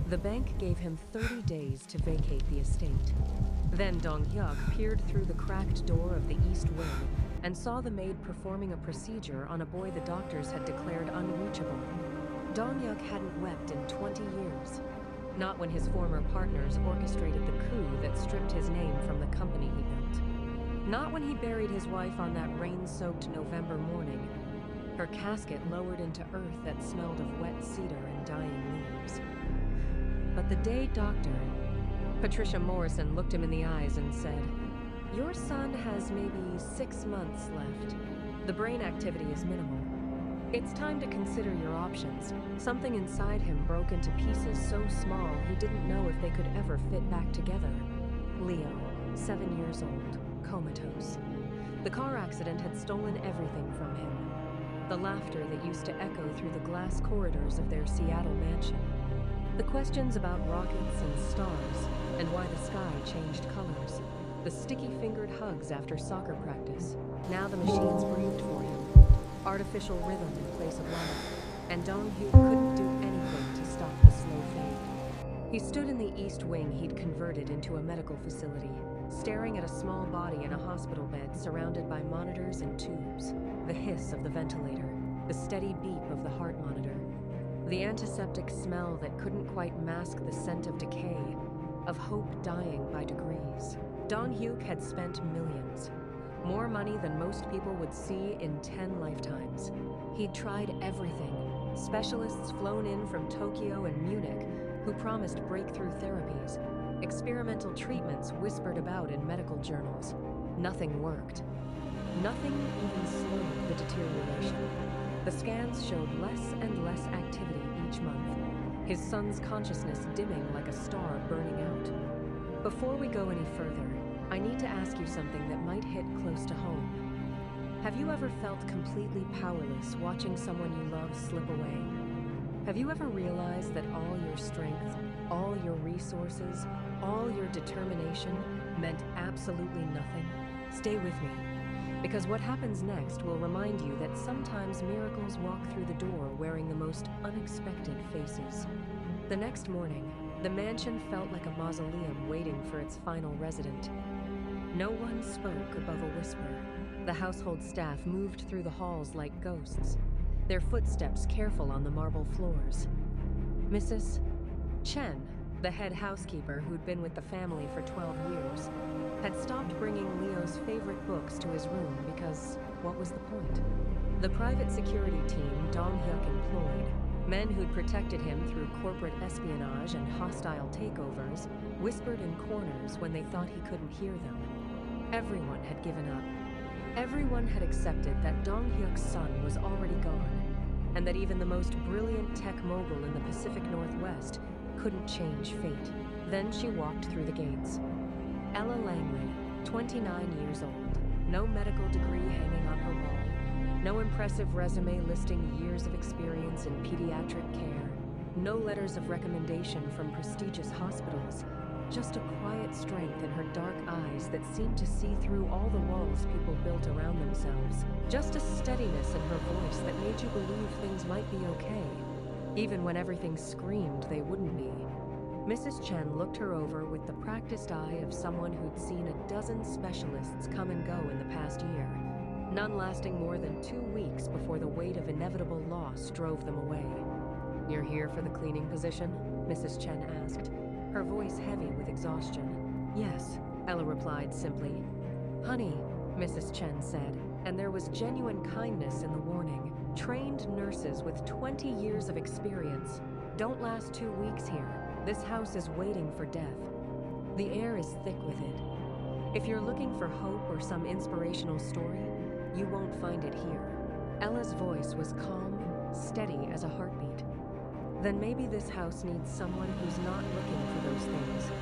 The bank gave him 30 days to vacate the estate. Then Dong-hyuk peered through the cracked door of the east wing and saw the maid performing a procedure on a boy the doctors had declared unreachable. Dong-hyuk hadn't wept in 20 years. Not when his former partners orchestrated the coup that stripped his name from the company he built. Not when he buried his wife on that rain-soaked November morning, her casket lowered into earth that smelled of wet cedar and dying leaves. But the day Dr. Patricia Morrison looked him in the eyes and said, "Your son has maybe 6 months left. The brain activity is minimal. It's time to consider your options." Something inside him broke into pieces so small he didn't know if they could ever fit back together. Leo, 7 years old, comatose. The car accident had stolen everything from him. The laughter that used to echo through the glass corridors of their Seattle mansion. The questions about rockets and stars, and why the sky changed colors. The sticky-fingered hugs after soccer practice. Now the machines breathed for him. Artificial rhythm in place of life. And Dong-hyuk couldn't do anything to stop the slow fade. He stood in the east wing he'd converted into a medical facility, staring at a small body in a hospital bed surrounded by monitors and tubes. The hiss of the ventilator, the steady beep of the heart monitor. The antiseptic smell that couldn't quite mask the scent of decay, of hope dying by degrees. Dong-hyuk had spent millions. More money than most people would see in 10 lifetimes. He'd tried everything. Specialists flown in from Tokyo and Munich who promised breakthrough therapies. Experimental treatments whispered about in medical journals. Nothing worked. Nothing even slowed the deterioration. The scans showed less and less activity each month, his son's consciousness dimming like a star burning out. Before we go any further, I need to ask you something that might hit close to home. Have you ever felt completely powerless watching someone you love slip away? Have you ever realized that all your strength, all your resources, all your determination meant absolutely nothing? Stay with me, because what happens next will remind you that sometimes miracles walk through the door wearing the most unexpected faces. The next morning, the mansion felt like a mausoleum waiting for its final resident. No one spoke above a whisper. The household staff moved through the halls like ghosts, their footsteps careful on the marble floors. Mrs. Chen, the head housekeeper who'd been with the family for 12 years, had stopped bringing Leo's favorite books to his room because what was the point? The private security team Dong-hyuk employed, men who'd protected him through corporate espionage and hostile takeovers, whispered in corners when they thought he couldn't hear them. Everyone had given up. Everyone had accepted that Dong-hyuk's son was already gone, and that even the most brilliant tech mogul in the Pacific Northwest couldn't change fate. Then she walked through the gates. Ella Langley, 29 years old, no medical degree hanging on her wall, no impressive resume listing years of experience in pediatric care, no letters of recommendation from prestigious hospitals, just a quiet strength in her dark eyes that seemed to see through all the walls people built around themselves, just a steadiness in her voice that made you believe things might be okay, even when everything screamed they wouldn't be. Mrs. Chen looked her over with the practiced eye of someone who'd seen a dozen specialists come and go in the past year, none lasting more than 2 weeks before the weight of inevitable loss drove them away. "You're here for the cleaning position?" Mrs. Chen asked, her voice heavy with exhaustion. "Yes," Ella replied simply. "Honey," Mrs. Chen said, and there was genuine kindness in the warning. "Trained nurses with 20 years of experience don't last 2 weeks here. This house is waiting for death. The air is thick with it. If you're looking for hope or some inspirational story, you won't find it here." Ella's voice was calm, steady as a heartbeat. "Then maybe this house needs someone who's not looking for those things.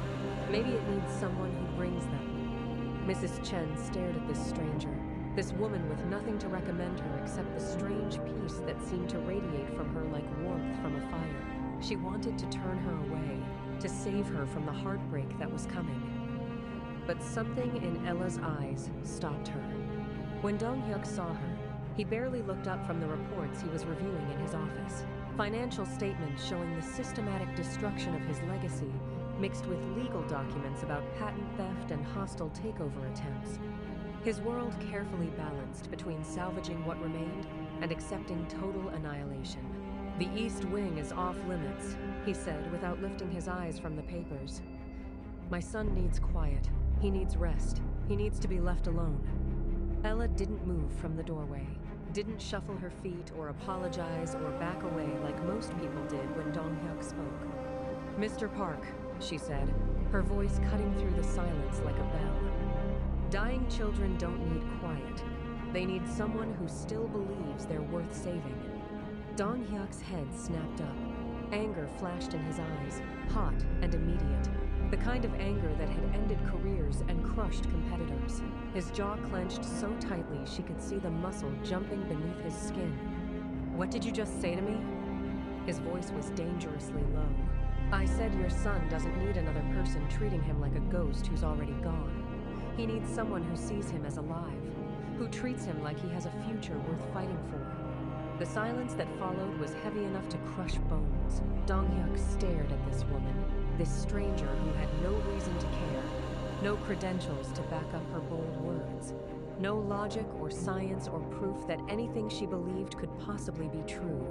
Maybe it needs someone who brings them." Mrs. Chen stared at this stranger, this woman with nothing to recommend her except the strange peace that seemed to radiate from her like warmth from a fire. She wanted to turn her away, to save her from the heartbreak that was coming. But something in Ella's eyes stopped her. When Dong-hyuk saw her, He barely looked up from the reports he was reviewing in his office. Financial statements showing the systematic destruction of his legacy, mixed with legal documents about patent theft and hostile takeover attempts. His world carefully balanced between salvaging what remained and accepting total annihilation. "The East Wing is off limits," he said without lifting his eyes from the papers. "My son needs quiet. He needs rest. He needs to be left alone." Ella didn't move from the doorway, didn't shuffle her feet or apologize or back away like most people did when Dong-hyuk spoke. "Mr. Park," she said, her voice cutting through the silence like a bell. "Dying children don't need quiet. They need someone who still believes they're worth saving." Dong-hyuk's head snapped up. Anger flashed in his eyes, hot and immediate. The kind of anger that had ended careers and crushed competitors. His jaw clenched so tightly she could see the muscle jumping beneath his skin. "What did you just say to me?" His voice was dangerously low. "I said your son doesn't need another person treating him like a ghost who's already gone. He needs someone who sees him as alive, who treats him like he has a future worth fighting for." The silence that followed was heavy enough to crush bones. Dong-hyuk stared at this woman, this stranger who had no reason to care, no credentials to back up her bold words, no logic or science or proof that anything she believed could possibly be true.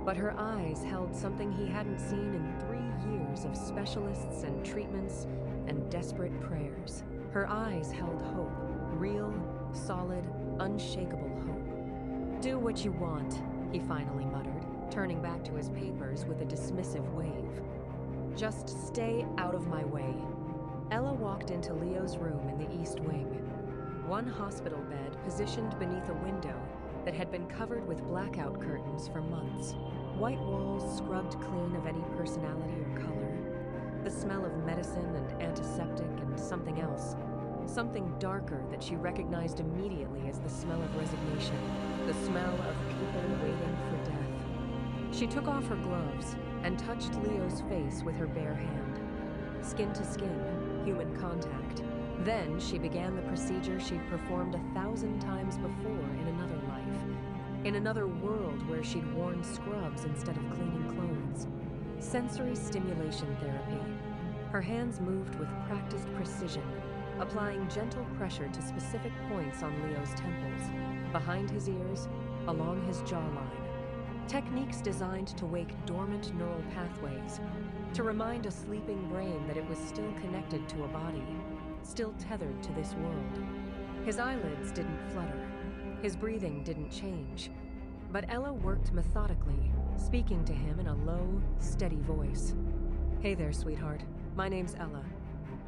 But her eyes held something he hadn't seen in 3 years of specialists and treatments and desperate prayers. Her eyes held hope, real, solid, unshakable hope. "Do what you want," he finally muttered, turning back to his papers with a dismissive wave. "Just stay out of my way." Ella walked into Leo's room in the East Wing. One hospital bed positioned beneath a window that had been covered with blackout curtains for months. White walls scrubbed clean of any personality or color. The smell of medicine and antiseptic and something else. Something darker that she recognized immediately as the smell of resignation. The smell of people waiting for death. She took off her gloves and touched Leo's face with her bare hand. Skin to skin, human contact. Then she began the procedure she'd performed 1,000 times before in another life. In another world where she'd worn scrubs instead of cleaning clothes. Sensory stimulation therapy. Her hands moved with practiced precision, applying gentle pressure to specific points on Leo's temples, behind his ears, along his jawline. Techniques designed to wake dormant neural pathways, to remind a sleeping brain that it was still connected to a body, still tethered to this world. His eyelids didn't flutter. His breathing didn't change. But Ella worked methodically, speaking to him in a low, steady voice. "Hey there, sweetheart. My name's Ella.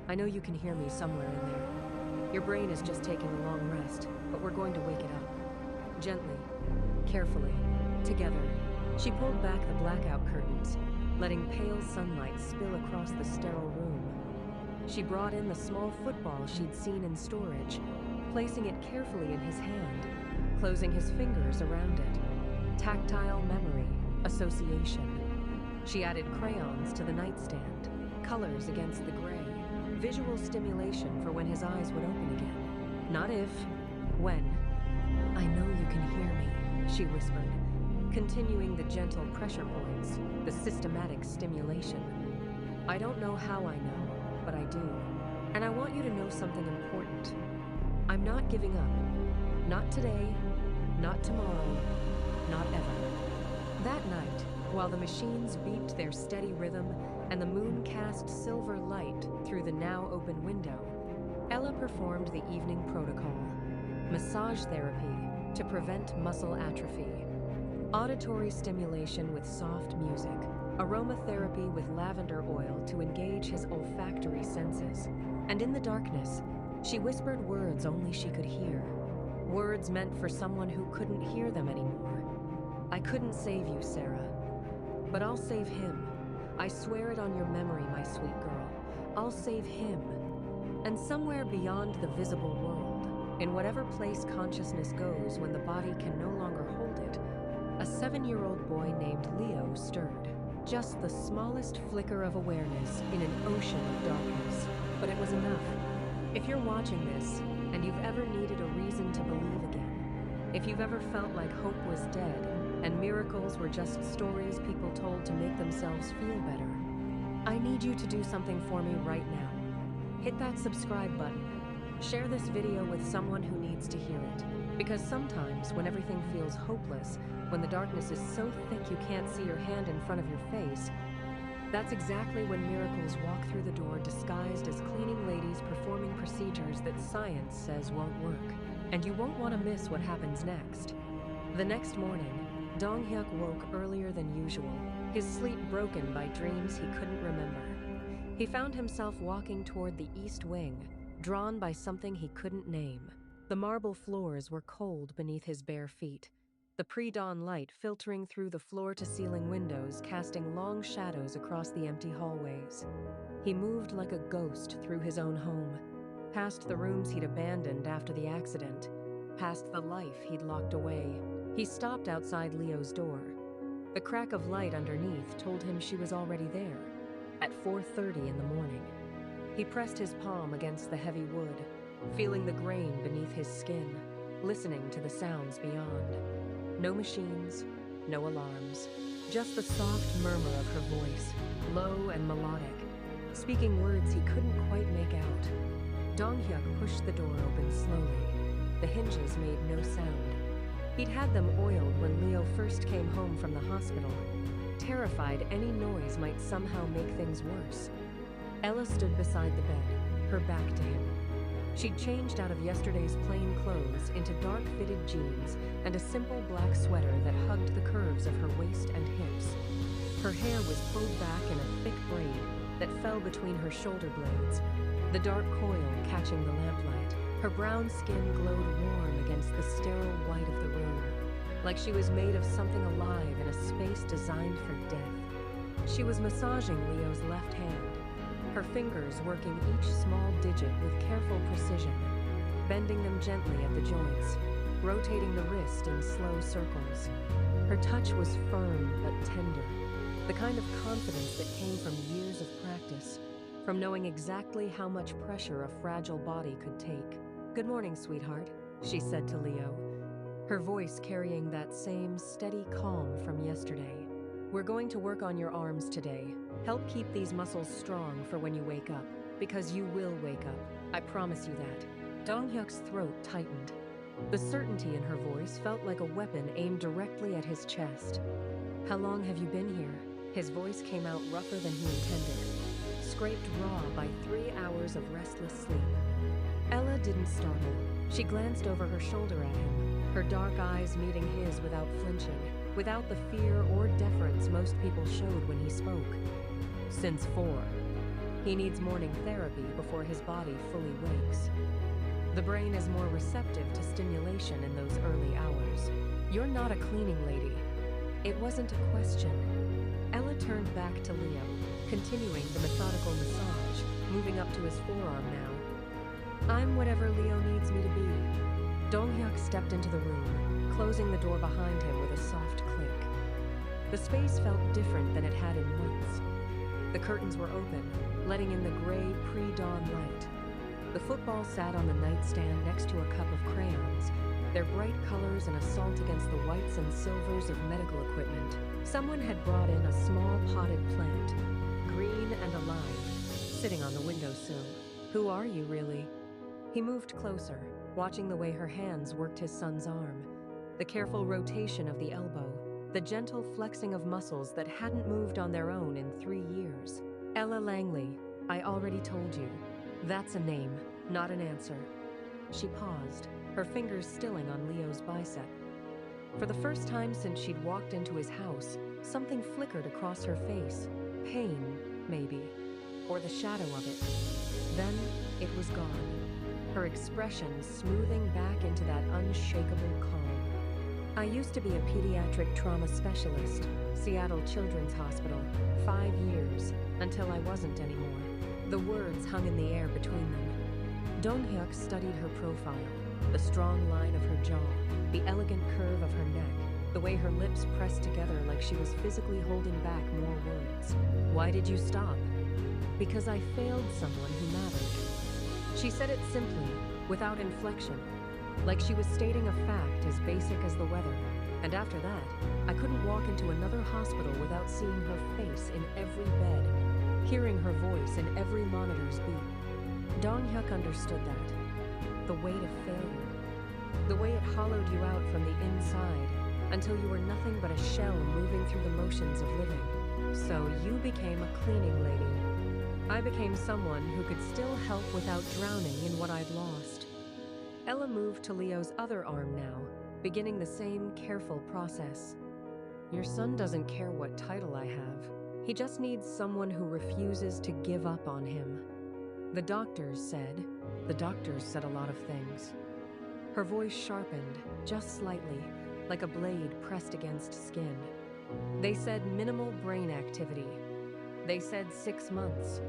I know you can hear me somewhere in there. Your brain is just taking a long rest, but we're going to wake it up. Gently, carefully, together." She pulled back the blackout curtains, letting pale sunlight spill across the sterile room. She brought in the small football she'd seen in storage, placing it carefully in his hand, closing his fingers around it. Tactile memory, association. She added crayons to the nightstand, colors against the gray, visual stimulation for when his eyes would open again. Not if, when. "I know you can hear me," she whispered, continuing the gentle pressure points, the systematic stimulation. "I don't know how I know, but I do. And I want you to know something important. I'm not giving up. Not today, not tomorrow, not ever." That night, while the machines beeped their steady rhythm and the moon cast silver light through the now open window, Ella performed the evening protocol. Massage therapy to prevent muscle atrophy. Auditory stimulation with soft music. Aromatherapy with lavender oil to engage his olfactory senses. And in the darkness, she whispered words only she could hear. Words meant for someone who couldn't hear them anymore. "I couldn't save you, Sarah. But I'll save him. I swear it on your memory, my sweet girl. I'll save him." And somewhere beyond the visible world, in whatever place consciousness goes when the body can no longer hold it, a 7-year-old boy named Leo stirred. Just the smallest flicker of awareness in an ocean of darkness. But it was enough. If you're watching this, and you've ever needed a reason to believe again, If you've ever felt like hope was dead and miracles were just stories people told to make themselves feel better, I need you to do something for me right now. Hit that subscribe button. Share this video with someone who needs to hear it. Because sometimes when everything feels hopeless, when the darkness is so thick you can't see your hand in front of your face, that's exactly when miracles walk through the door disguised as cleaning ladies performing procedures that science says won't work. And you won't want to miss what happens next. The next morning, Dong-hyuk woke earlier than usual, his sleep broken by dreams he couldn't remember. He found himself walking toward the east wing, drawn by something he couldn't name. The marble floors were cold beneath his bare feet, the pre-dawn light filtering through the floor-to-ceiling windows, casting long shadows across the empty hallways. He moved like a ghost through his own home, past the rooms he'd abandoned after the accident, past the life he'd locked away. He stopped outside Leo's door. The crack of light underneath told him she was already there, at 4:30 in the morning. He pressed his palm against the heavy wood, feeling the grain beneath his skin, listening to the sounds beyond. No machines, no alarms, just the soft murmur of her voice, low and melodic, speaking words he couldn't quite make out. Dong-hyuk pushed the door open slowly. The hinges made no sound. He'd had them oiled when Leo first came home from the hospital, terrified any noise might somehow make things worse. Ella stood beside the bed, her back to him. She'd changed out of yesterday's plain clothes into dark-fitted jeans and a simple black sweater that hugged the curves of her waist and hips. Her hair was pulled back in a thick braid that fell between her shoulder blades, the dark coil catching the lamplight. Her brown skin glowed warm against the sterile white of the room, like she was made of something alive in a space designed for death. She was massaging Leo's left hand, her fingers working each small digit with careful precision, bending them gently at the joints, rotating the wrist in slow circles. Her touch was firm but tender, the kind of confidence that came from years of practice, from knowing exactly how much pressure a fragile body could take. "Good morning, sweetheart," she said to Leo, her voice carrying that same steady calm from yesterday. "We're going to work on your arms today. Help keep these muscles strong for when you wake up, because you will wake up. I promise you that." Dong-hyuk's throat tightened. The certainty in her voice felt like a weapon aimed directly at his chest. "How long have you been here?" His voice came out rougher than he intended, scraped raw by 3 hours of restless sleep. Ella didn't startle. She glanced over her shoulder at him, her dark eyes meeting his without flinching, without the fear or deference most people showed when he spoke. "Since 4. He needs morning therapy before his body fully wakes. The brain is more receptive to stimulation in those early hours. You're not a cleaning lady." It wasn't a question. Ella turned back to Leo, continuing the methodical massage, moving up to his forearm now. "I'm whatever Leo needs me to be." Dong-hyuk stepped into the room, closing the door behind him with a soft click. The space felt different than it had in months. The curtains were open, letting in the gray pre-dawn light. The football sat on the nightstand next to a cup of crayons, their bright colors an assault against the whites and silvers of medical equipment. Someone had brought in a small potted plant, green and alive, sitting on the windowsill. "Who are you, really?" He moved closer, watching the way her hands worked his son's arm, the careful rotation of the elbow, the gentle flexing of muscles that hadn't moved on their own in 3 years. "Ella Langley, I already told you. That's a name, not an answer." She paused, her fingers stilling on Leo's bicep. For the first time since she'd walked into his house, something flickered across her face. Pain, maybe, or the shadow of it. Then it was gone, her expression smoothing back into that unshakable calm. "I used to be a pediatric trauma specialist, Seattle Children's Hospital, 5 years, until I wasn't anymore." The words hung in the air between them. Dong-hyuk studied her profile, the strong line of her jaw, the elegant curve of her neck, the way her lips pressed together like she was physically holding back more words. "Why did you stop?" "Because I failed someone who mattered." She said it simply, without inflection, like she was stating a fact as basic as the weather. And after that, I couldn't walk into another hospital without seeing her face in every bed, hearing her voice in every monitor's beep. Dong-hyuk understood that. The weight of failure. The way it hollowed you out from the inside until you were nothing but a shell moving through the motions of living. So you became a cleaning lady. I became someone who could still help without drowning in what I'd lost. Ella moved to Leo's other arm now, beginning the same careful process. Your son doesn't care what title I have. He just needs someone who refuses to give up on him. The doctors said a lot of things. Her voice sharpened, just slightly, like a blade pressed against skin. They said minimal brain activity. They said 6 months.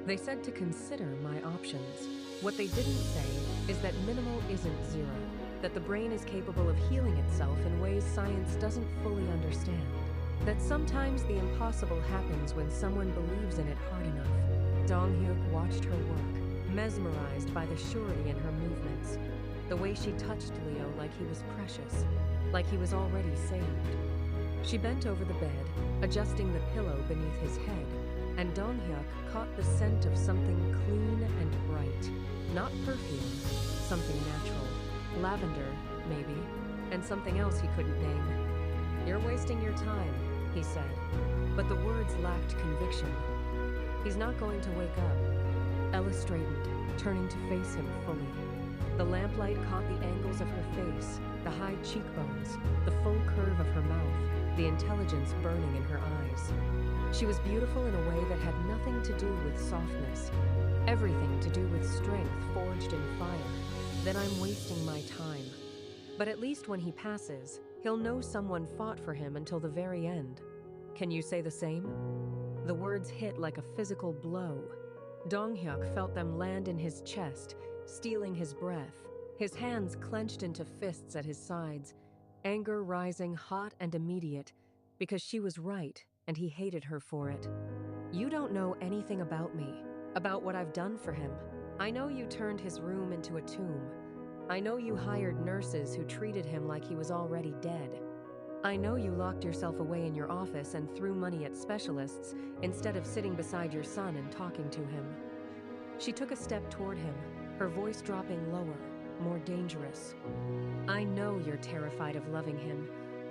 They said to consider my options. What they didn't say is that minimal isn't zero, that the brain is capable of healing itself in ways science doesn't fully understand, that sometimes the impossible happens when someone believes in it hard enough. Dong-hyuk watched her work, mesmerized by the surety in her movements, the way she touched Leo like he was precious, like he was already saved. She bent over the bed, adjusting the pillow beneath his head, and Dong-hyuk caught the scent of something clean and bright. Not perfume, something natural. Lavender, maybe, and something else he couldn't name. You're wasting your time, he said, but the words lacked conviction. He's not going to wake up. Ella straightened, turning to face him fully. The lamplight caught the angles of her face, the high cheekbones, the full curve of her mouth, the intelligence burning in her eyes. She was beautiful in a way that had nothing to do with softness, everything to do with strength forged in fire. Then I'm wasting my time. But at least when he passes, he'll know someone fought for him until the very end. Can you say the same? The words hit like a physical blow. Dong-hyuk felt them land in his chest, stealing his breath, his hands clenched into fists at his sides, anger rising hot and immediate, because she was right and he hated her for it. You don't know anything about me, about what I've done for him. I know you turned his room into a tomb. I know you hired nurses who treated him like he was already dead. I know you locked yourself away in your office and threw money at specialists instead of sitting beside your son and talking to him. She took a step toward him, her voice dropping lower, more dangerous. I know you're terrified of loving him,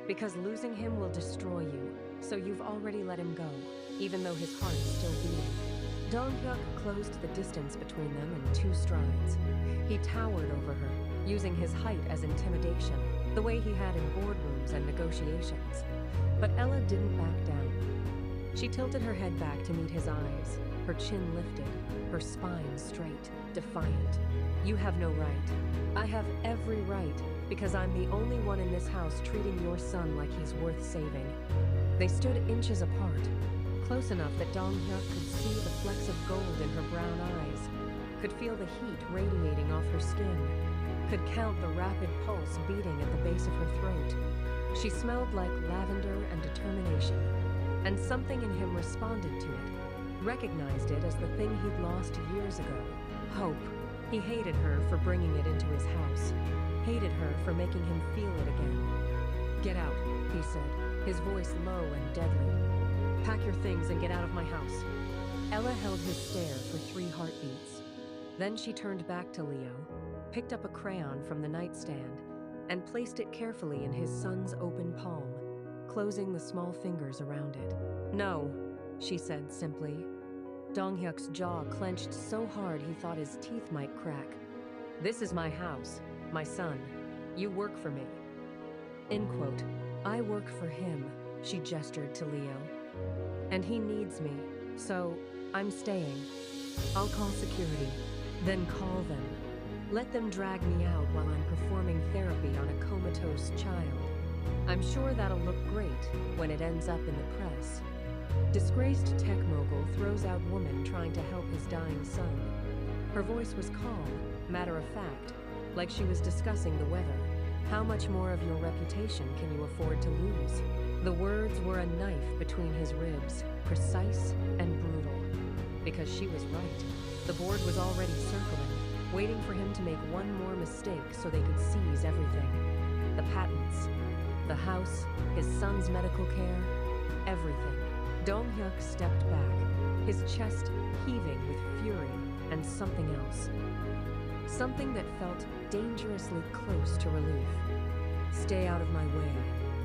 because losing him will destroy you, so you've already let him go, even though his heart's still beating. Dong-hyuk closed the distance between them in 2 strides. He towered over her, using his height as intimidation, the way he had in boardrooms and negotiations. But Ella didn't back down. She tilted her head back to meet his eyes, her chin lifted, her spine straight, defiant. You have no right. I have every right, because I'm the only one in this house treating your son like he's worth saving. They stood inches apart, close enough that Dong-hyuk could see the flecks of gold in her brown eyes, could feel the heat radiating off her skin, could count the rapid pulse beating at the base of her throat. She smelled like lavender and determination, and something in him responded to it, recognized it as the thing he'd lost years ago. Hope. He hated her for bringing it into his house, hated her for making him feel it again. Get out, he said, his voice low and deadly. Pack your things and get out of my house. Ella held his stare for 3 heartbeats. Then she turned back to Leo, picked up a crayon from the nightstand, and placed it carefully in his son's open palm, closing the small fingers around it. No, she said simply. Dong-hyuk's jaw clenched so hard he thought his teeth might crack. This is my house, my son. You work for me. End quote. I work for him, she gestured to Leo. And he needs me, so I'm staying. I'll call security, then call them. Let them drag me out while I'm performing therapy on a comatose child. I'm sure that'll look great when it ends up in the press. Disgraced tech mogul throws out woman trying to help his dying son. Her voice was calm, matter of fact, like she was discussing the weather. How much more of your reputation can you afford to lose? The words were a knife between his ribs, precise and brutal. Because she was right. The board was already circling, waiting for him to make one more mistake so they could seize everything. The patents, the house, his son's medical care, everything. Dong-hyuk stepped back, his chest heaving with fury and something else. Something that felt dangerously close to relief. "Stay out of my way,"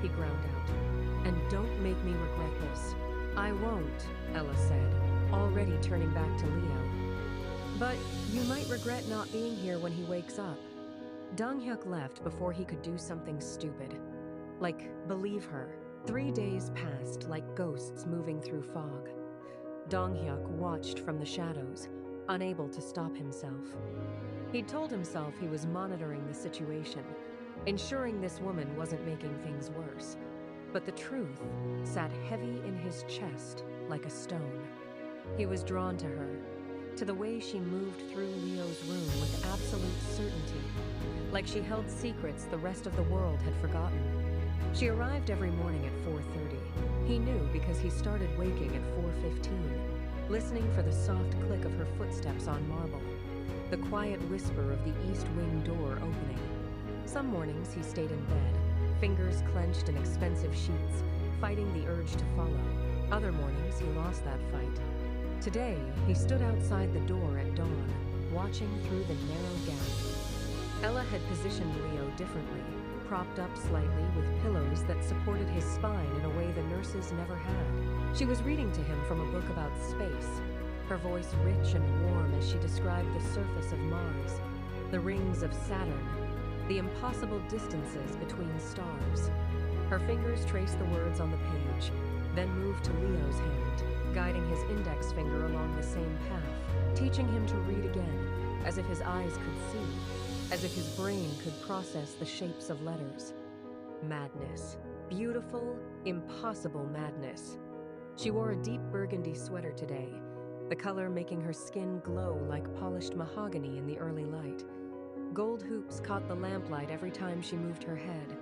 he ground out. "And don't make me regret this." "I won't," Ella said, already turning back to Leo. "But you might regret not being here when he wakes up." Dong-hyuk left before he could do something stupid. Like, believe her. 3 days passed like ghosts moving through fog. Dong-hyuk watched from the shadows, unable to stop himself. He'd told himself he was monitoring the situation, ensuring this woman wasn't making things worse. But the truth sat heavy in his chest like a stone. He was drawn to her, to the way she moved through Leo's room with absolute certainty, like she held secrets the rest of the world had forgotten. She arrived every morning at 4:30. He knew because he started waking at 4:15, listening for the soft click of her footsteps on marble, the quiet whisper of the east wing door opening. Some mornings he stayed in bed, fingers clenched in expensive sheets, fighting the urge to follow. Other mornings he lost that fight. Today, he stood outside the door at dawn, watching through the narrow gap. Ella had positioned Leo differently, propped up slightly with pillows that supported his spine in a way the nurses never had. She was reading to him from a book about space, her voice rich and warm as she described the surface of Mars, the rings of Saturn, the impossible distances between stars. Her fingers traced the words on the page, then moved to Leo's hand, guiding his index finger along the same path, teaching him to read again, as if his eyes could see, as if his brain could process the shapes of letters. Madness. Beautiful, impossible madness. She wore a deep burgundy sweater today, the color making her skin glow like polished mahogany in the early light. Gold hoops caught the lamplight every time she moved her head,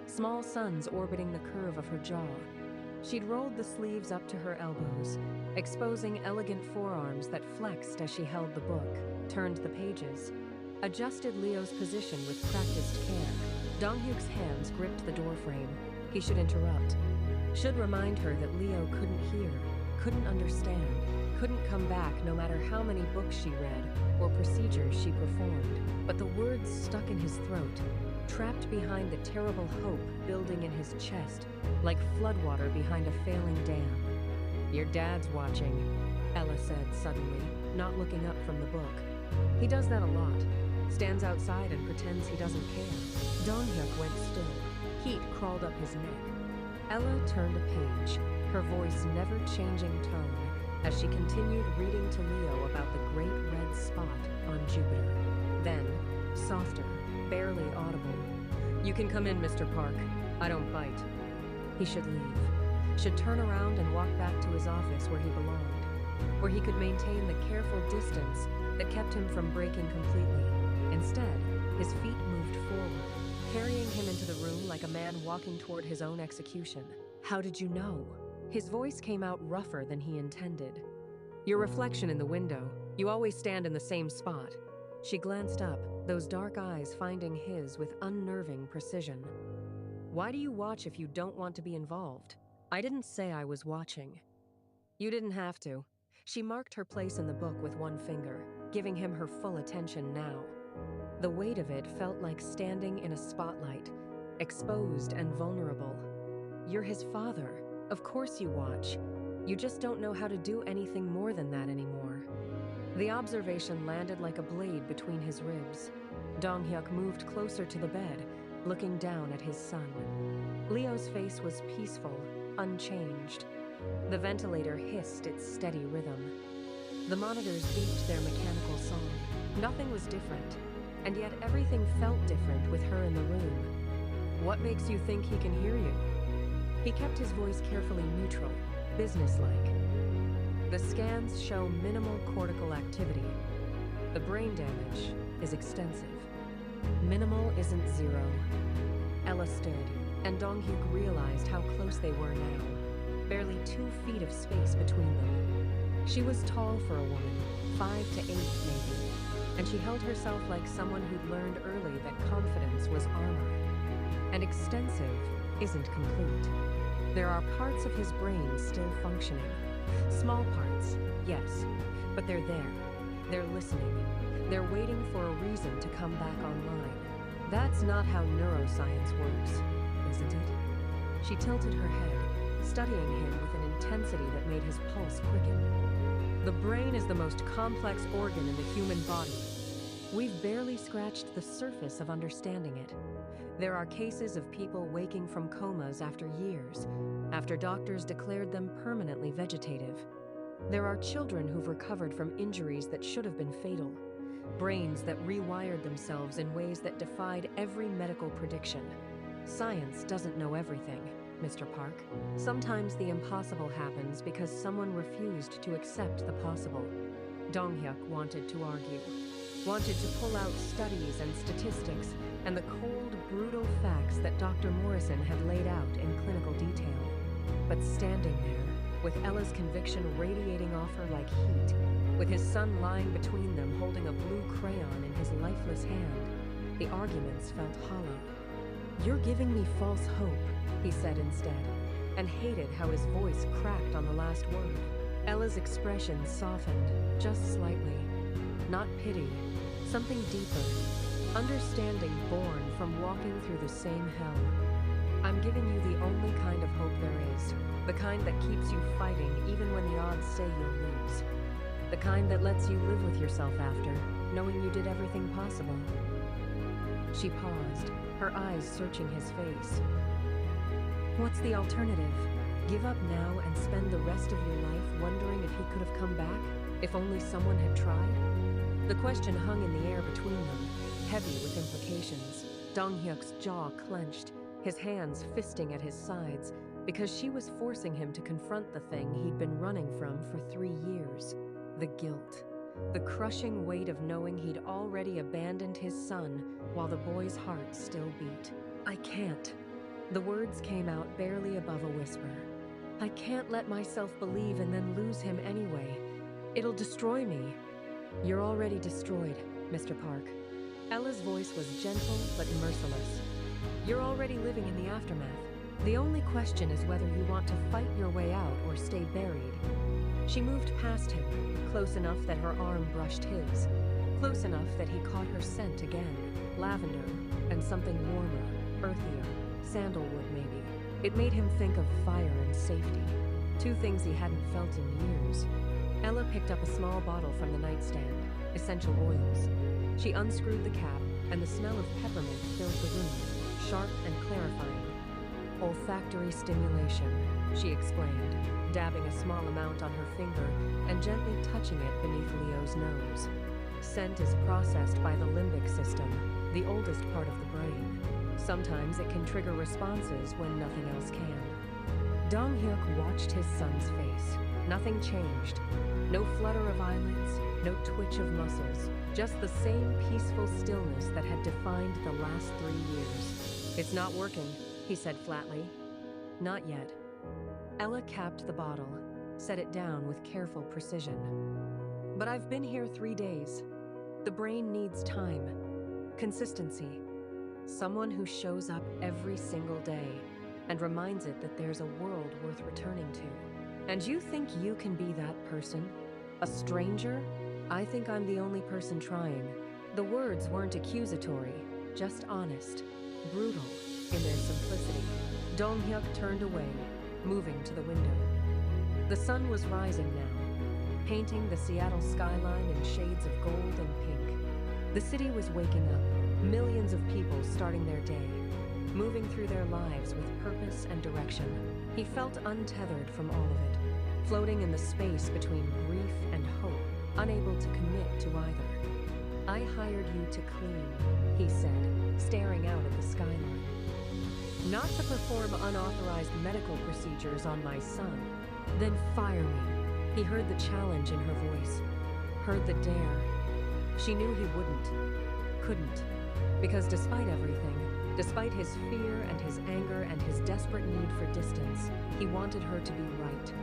small suns orbiting the curve of her jaw. She'd rolled the sleeves up to her elbows, exposing elegant forearms that flexed as she held the book, turned the pages, adjusted Leo's position with practiced care. Dong-hyuk's hands gripped the doorframe. He should interrupt. Should remind her that Leo couldn't hear, couldn't understand, couldn't come back no matter how many books she read or procedures she performed. But the words stuck in his throat, trapped behind the terrible hope building in his chest, like floodwater behind a failing dam. "Your dad's watching," Ella said suddenly, not looking up from the book. "He does that a lot. Stands outside and pretends he doesn't care." Dong-hyuk went still. Heat crawled up his neck. Ella turned a page, her voice never changing tone, as she continued reading to Leo about the great red spot on Jupiter. Then, softer, barely audible. "You can come in, Mr. Park. I don't bite." He should leave. Should turn around and walk back to his office where he belonged, where he could maintain the careful distance that kept him from breaking completely. Instead, his feet moved forward, carrying him into the room like a man walking toward his own execution. "How did you know?" His voice came out rougher than he intended. "Your reflection in the window. You always stand in the same spot." She glanced up, those dark eyes finding his with unnerving precision. "Why do you watch if you don't want to be involved?" "I didn't say I was watching." "You didn't have to." She marked her place in the book with one finger, giving him her full attention now. The weight of it felt like standing in a spotlight, exposed and vulnerable. "You're his father. Of course you watch. You just don't know how to do anything more than that anymore." The observation landed like a blade between his ribs. Dong-hyuk moved closer to the bed, looking down at his son. Leo's face was peaceful, unchanged. The ventilator hissed its steady rhythm. The monitors beeped their mechanical song. Nothing was different, and yet everything felt different with her in the room. "What makes you think he can hear you?" He kept his voice carefully neutral, businesslike. "The scans show minimal cortical activity. The brain damage is extensive." Minimal isn't zero. Ella stood, and Dong-hyuk realized how close they were now. Barely 2 feet of space between them. She was tall for a woman, 5 to 8 maybe, and she held herself like someone who'd learned early that confidence was armor. And extensive isn't complete. There are parts of his brain still functioning. Small parts, yes, but they're there. They're listening. They're waiting for a reason to come back online. That's not how neuroscience works, isn't it? She tilted her head, studying him with an intensity that made his pulse quicken. The brain is the most complex organ in the human body. We've barely scratched the surface of understanding it. There are cases of people waking from comas after years, after doctors declared them permanently vegetative. There are children who've recovered from injuries that should have been fatal, brains that rewired themselves in ways that defied every medical prediction. Science doesn't know everything, Mr. Park. Sometimes the impossible happens because someone refused to accept the possible. Dong-hyuk wanted to argue, wanted to pull out studies and statistics and the cold, brutal facts that Dr. Morrison had laid out in clinical detail. But standing there, with Ella's conviction radiating off her like heat, with his son lying between them holding a blue crayon in his lifeless hand, the arguments felt hollow. "You're giving me false hope," he said instead, and hated how his voice cracked on the last word. Ella's expression softened, just slightly. Not pity, something deeper. Understanding born from walking through the same hell. "I'm giving you the only kind of hope there is. The kind that keeps you fighting even when the odds say you'll lose. The kind that lets you live with yourself after, knowing you did everything possible." She paused, her eyes searching his face. "What's the alternative? Give up now and spend the rest of your life wondering if he could have come back? If only someone had tried?" The question hung in the air between them, heavy with implications. Dong-hyuk's jaw clenched, his hands fisting at his sides, because she was forcing him to confront the thing he'd been running from for 3 years. The guilt. The crushing weight of knowing he'd already abandoned his son while the boy's heart still beat. "I can't." The words came out barely above a whisper. "I can't let myself believe and then lose him anyway. It'll destroy me." "You're already destroyed, Mr. Park." Ella's voice was gentle but merciless. "You're already living in the aftermath. The only question is whether you want to fight your way out or stay buried." She moved past him, close enough that her arm brushed his, close enough that he caught her scent again, lavender and something warmer, earthier, sandalwood maybe. It made him think of fire and safety, 2 things he hadn't felt in years. Ella picked up a small bottle from the nightstand, essential oils. She unscrewed the cap, and the smell of peppermint filled the room, sharp and clarifying. "Olfactory stimulation," she explained, dabbing a small amount on her finger and gently touching it beneath Leo's nose. Scent is processed by the limbic system, the oldest part of the brain. Sometimes it can trigger responses when nothing else can. Dong-hyuk watched his son's face. Nothing changed. No flutter of eyelids, no twitch of muscles, just the same peaceful stillness that had defined the last 3 years. "It's not working," he said flatly. "Not yet." Ella capped the bottle, set it down with careful precision. "But I've been here 3 days. The brain needs time, consistency. Someone who shows up every single day and reminds it that there's a world worth returning to. And you think you can be that person? A stranger? I think I'm the only person trying." The words weren't accusatory, just honest, brutal in their simplicity. Dong-hyuk turned away, moving to the window. The sun was rising now, painting the Seattle skyline in shades of gold and pink. The city was waking up, millions of people starting their day, moving through their lives with purpose and direction. He felt untethered from all of it, floating in the space between grief and hope, unable to commit to either. "I hired you to clean," he said, staring out at the skyline. "Not to perform unauthorized medical procedures on my son. Then fire me." He heard the challenge in her voice, heard the dare. She knew he wouldn't, couldn't, because despite everything, despite his fear and his anger and his desperate need for distance, he wanted her to be right.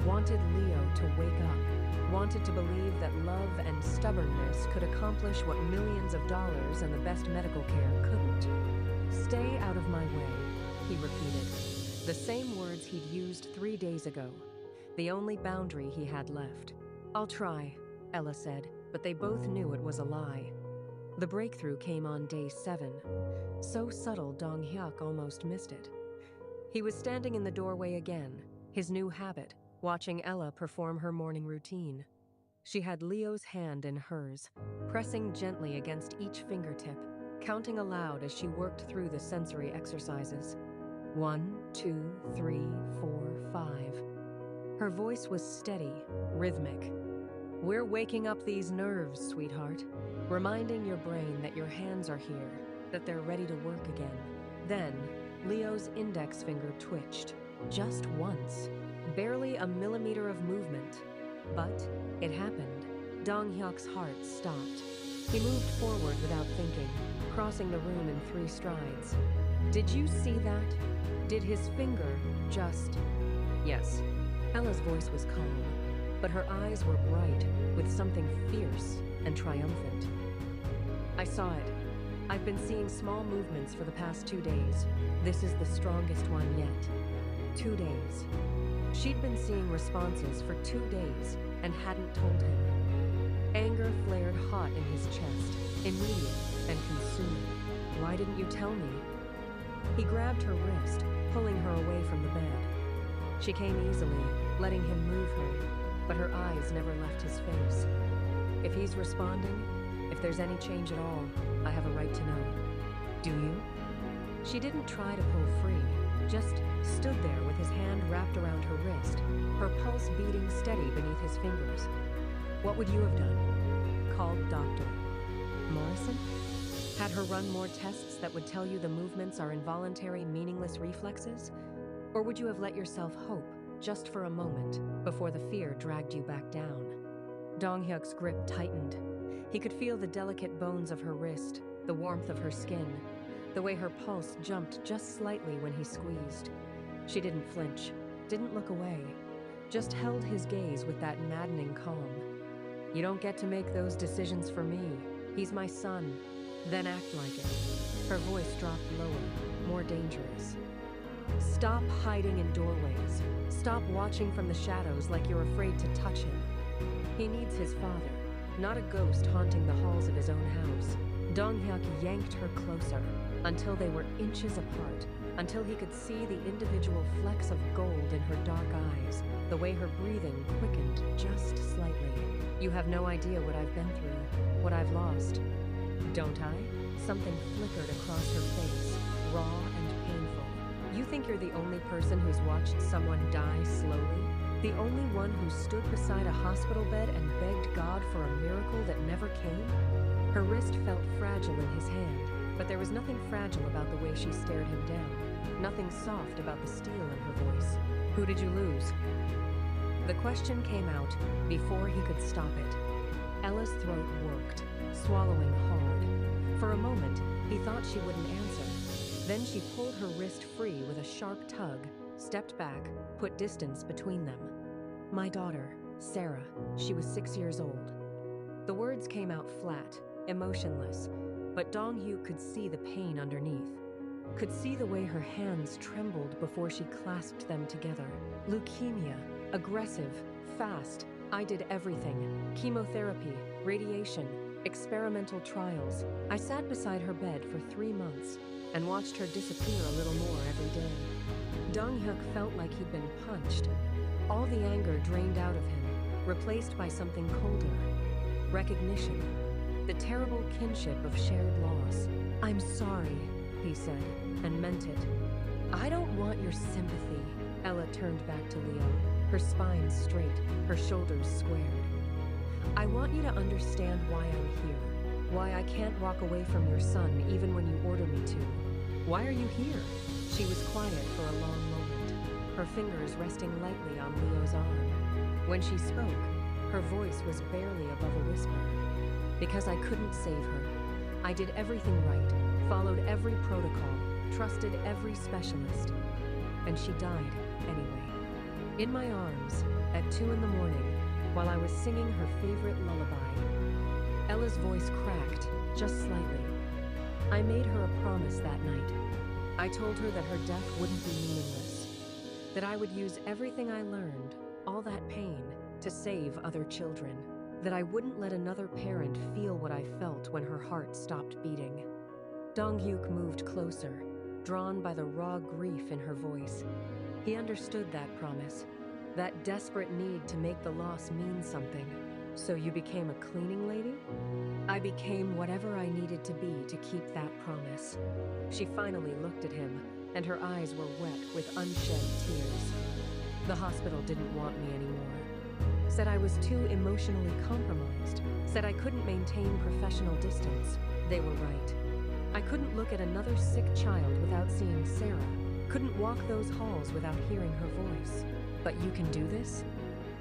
wanted Leo to wake up, wanted to believe that love and stubbornness could accomplish what millions of dollars and the best medical care couldn't. "Stay out of my way," he repeated, the same words he'd used 3 days ago, the only boundary he had left. "I'll try," Ella said, but they both knew it was a lie. The breakthrough came on day 7. So subtle, Dong-hyuk almost missed it. He was standing in the doorway again, his new habit, watching Ella perform her morning routine. She had Leo's hand in hers, pressing gently against each fingertip, counting aloud as she worked through the sensory exercises. 1, 2, 3, 4, 5. Her voice was steady, rhythmic. "We're waking up these nerves, sweetheart, reminding your brain that your hands are here, that they're ready to work again." Then, Leo's index finger twitched, just once, barely a millimeter of movement. But it happened. Dong-hyuk's heart stopped. He moved forward without thinking, crossing the room in 3 strides. "Did you see that? Did his finger just—" "Yes." Ella's voice was calm, but her eyes were bright with something fierce and triumphant. "I saw it. I've been seeing small movements for the past 2 days. This is the strongest one yet." 2 days. She'd been seeing responses for 2 days and hadn't told him. Anger flared hot in his chest, immediate and consuming. "Why didn't you tell me?" He grabbed her wrist, pulling her away from the bed. She came easily, letting him move her, but her eyes never left his face. "If he's responding, if there's any change at all, I have a right to know. Do you?" She didn't try to pull free, just stood there with his hand wrapped around her wrist, her pulse beating steady beneath his fingers. "What would you have done? Called Dr. Morrison? Had her run more tests that would tell you the movements are involuntary, meaningless reflexes? Or would you have let yourself hope, just for a moment, before the fear dragged you back down?" Dong-hyuk's grip tightened. He could feel the delicate bones of her wrist, the warmth of her skin, the way her pulse jumped just slightly when he squeezed. She didn't flinch, didn't look away, just held his gaze with that maddening calm. "You don't get to make those decisions for me. He's my son. Then act like it." Her voice dropped lower, more dangerous. "Stop hiding in doorways. Stop watching from the shadows like you're afraid to touch him. He needs his father, not a ghost haunting the halls of his own house." Dong-hyuk yanked her closer, until they were inches apart, until he could see the individual flecks of gold in her dark eyes, the way her breathing quickened just slightly. "You have no idea what I've been through, what I've lost." "Don't I?" Something flickered across her face, raw and painful. "You think you're the only person who's watched someone die slowly? The only one who stood beside a hospital bed and begged God for a miracle that never came?" Her wrist felt fragile in his hand, but there was nothing fragile about the way she stared him down, nothing soft about the steel in her voice. "Who did you lose?" The question came out before he could stop it. Ella's throat worked, swallowing hard. For a moment, he thought she wouldn't answer. Then she pulled her wrist free with a sharp tug, stepped back, put distance between them. "My daughter, Sarah. She was 6 years old." The words came out flat, emotionless, but Dong-hyuk could see the pain underneath. Could see the way her hands trembled before she clasped them together. "Leukemia. Aggressive. Fast. I did everything. Chemotherapy, radiation, experimental trials. I sat beside her bed for 3 months and watched her disappear a little more every day." Dong-hyuk felt like he'd been punched. All the anger drained out of him, replaced by something colder. Recognition. The terrible kinship of shared loss. "I'm sorry," he said, and meant it. "I don't want your sympathy." Ella turned back to Leo, her spine straight, her shoulders squared. "I want you to understand why I'm here, why I can't walk away from your son even when you order me to. Why are you here?" She was quiet for a long moment, her fingers resting lightly on Leo's arm. When she spoke, her voice was barely above a whisper. "Because I couldn't save her. I did everything right, followed every protocol, trusted every specialist. And she died anyway. In my arms, At 2 in the morning, while I was singing her favorite lullaby, Ella's voice cracked, just slightly. I made her a promise that night. I told her that her death wouldn't be meaningless, that I would use everything I learned, all that pain, to save other children, that I wouldn't let another parent feel what I felt when her heart stopped beating. Dong-hyuk moved closer, drawn by the raw grief in her voice. He understood that promise, that desperate need to make the loss mean something. So you became a cleaning lady? I became whatever I needed to be to keep that promise. She finally looked at him, and her eyes were wet with unshed tears. The hospital didn't want me anymore. Said I was too emotionally compromised. Said I couldn't maintain professional distance. They were right. I couldn't look at another sick child without seeing Sarah. Couldn't walk those halls without hearing her voice. But you can do this?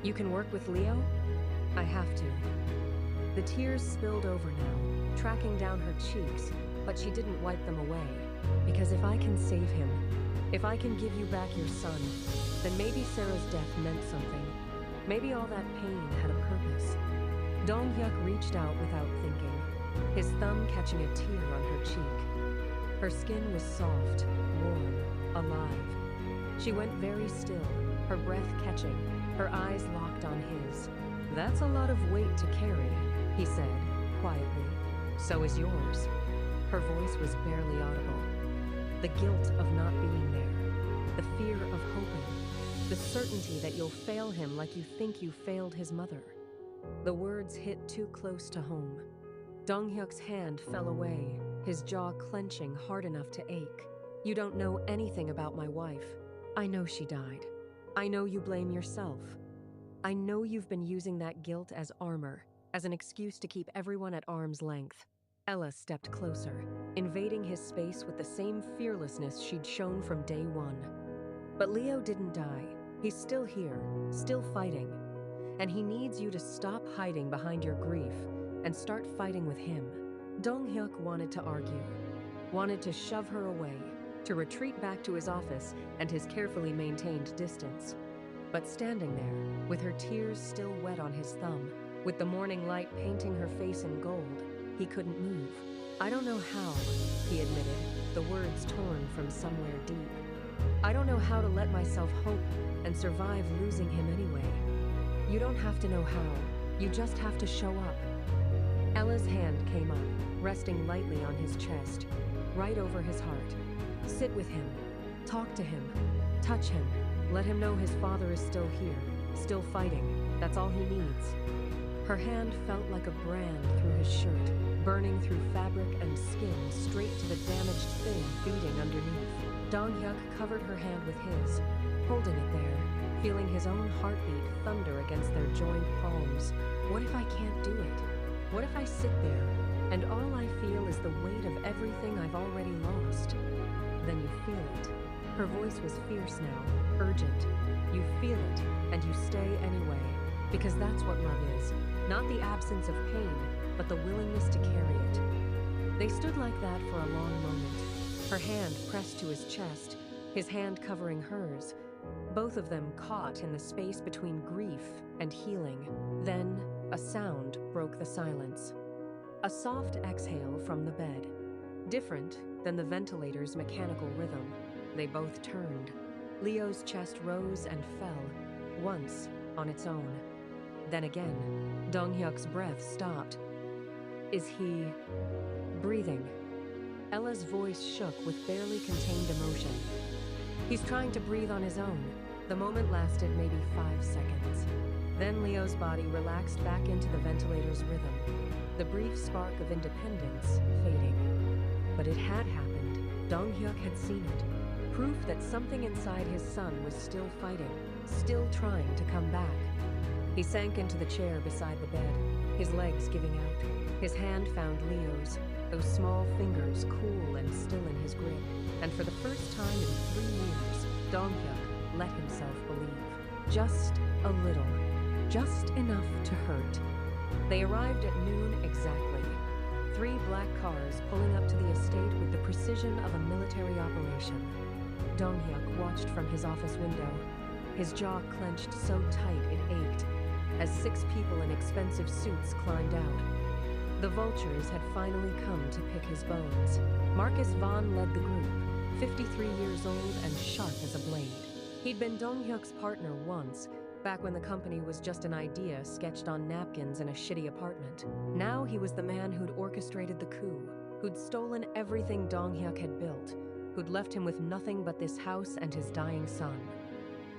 You can work with Leo? I have to. The tears spilled over now, tracking down her cheeks, but she didn't wipe them away. Because if I can save him, if I can give you back your son, then maybe Sarah's death meant something. Maybe all that pain had a purpose. Dong-hyuk reached out without thinking, his thumb catching a tear on her cheek. Her skin was soft, warm, alive. She went very still, her breath catching, her eyes locked on his. "That's a lot of weight to carry," he said, quietly. "So is yours." Her voice was barely audible. The guilt of not being there, the fear of hoping, the certainty that you'll fail him like you think you failed his mother. The words hit too close to home. Dong-hyuk's hand fell away, his jaw clenching hard enough to ache. "You don't know anything about my wife. I know she died. I know you blame yourself. I know you've been using that guilt as armor, as an excuse to keep everyone at arm's length." Ella stepped closer, invading his space with the same fearlessness she'd shown from day one. "But Leo didn't die. He's still here, still fighting. And he needs you to stop hiding behind your grief and start fighting with him." Dong-hyuk wanted to argue, wanted to shove her away, to retreat back to his office and his carefully maintained distance. But standing there, with her tears still wet on his thumb, with the morning light painting her face in gold, he couldn't move. "I don't know how," he admitted, the words torn from somewhere deep. "I don't know how to let myself hope and survive losing him anyway. You don't have to know how, you just have to show up." Ella's hand came up, resting lightly on his chest, right over his heart. "Sit with him, talk to him, touch him, let him know his father is still here, still fighting. That's all he needs." Her hand felt like a brand through his shirt, burning through fabric and skin straight to the damaged thing beating underneath. Dong-hyuk covered her hand with his, holding it there, feeling his own heartbeat thunder against their joined palms. What if I can't do it? What if I sit there, and all I feel is the weight of everything I've already lost? Then you feel it. Her voice was fierce now, urgent. You feel it, and you stay anyway, because that's what love is. Not the absence of pain, but the willingness to carry it. They stood like that for a long moment, her hand pressed to his chest, his hand covering hers, both of them caught in the space between grief and healing. Then, a sound broke the silence. A soft exhale from the bed, different than the ventilator's mechanical rhythm. They both turned. Leo's chest rose and fell, once on its own. Then again, Dong-hyuk's breath stopped. "Is he breathing?" Ella's voice shook with barely contained emotion. "He's trying to breathe on his own." The moment lasted maybe 5 seconds. Then Leo's body relaxed back into the ventilator's rhythm, the brief spark of independence fading. But it had happened. Dong-hyuk had seen it. Proof that something inside his son was still fighting, still trying to come back. He sank into the chair beside the bed, his legs giving out. His hand found Leo's, those small fingers cool and still in his grip. And for the first time in 3 years, Dong-hyuk let himself believe. Just a little. Just enough to hurt. They arrived at noon exactly. 3 black cars pulling up to the estate with the precision of a military operation. Dong-hyuk watched from his office window. his jaw clenched so tight it ached, as 6 people in expensive suits climbed out. The vultures had finally come to pick his bones. Marcus Vaughn led the group, 53 years old and sharp as a blade. He'd been Dong-hyuk's partner once, back when the company was just an idea sketched on napkins in a shitty apartment. Now he was the man who'd orchestrated the coup, who'd stolen everything Dong-hyuk had built, who'd left him with nothing but this house and his dying son.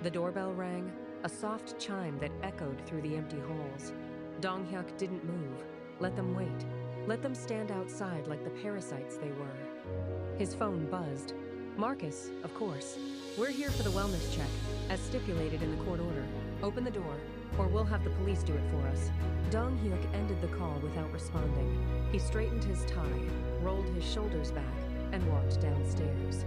The doorbell rang, a soft chime that echoed through the empty halls. Dong-hyuk didn't move. Let them wait. Let them stand outside like the parasites they were. His phone buzzed. Marcus, of course. We're here for the wellness check, as stipulated in the court order. Open the door, or we'll have the police do it for us. Dong-hyuk ended the call without responding. He straightened his tie, rolled his shoulders back, and walked downstairs.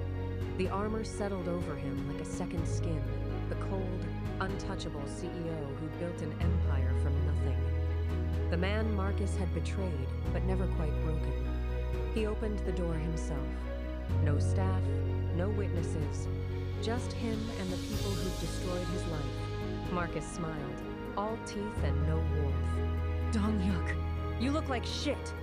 The armor settled over him like a second skin, the cold, untouchable CEO who built an empire from nothing. The man Marcus had betrayed, but never quite broken. He opened the door himself. No staff, no witnesses, just him and the people who'd destroyed his life. Marcus smiled, all teeth and no warmth. Dong-hyuk, you look like shit.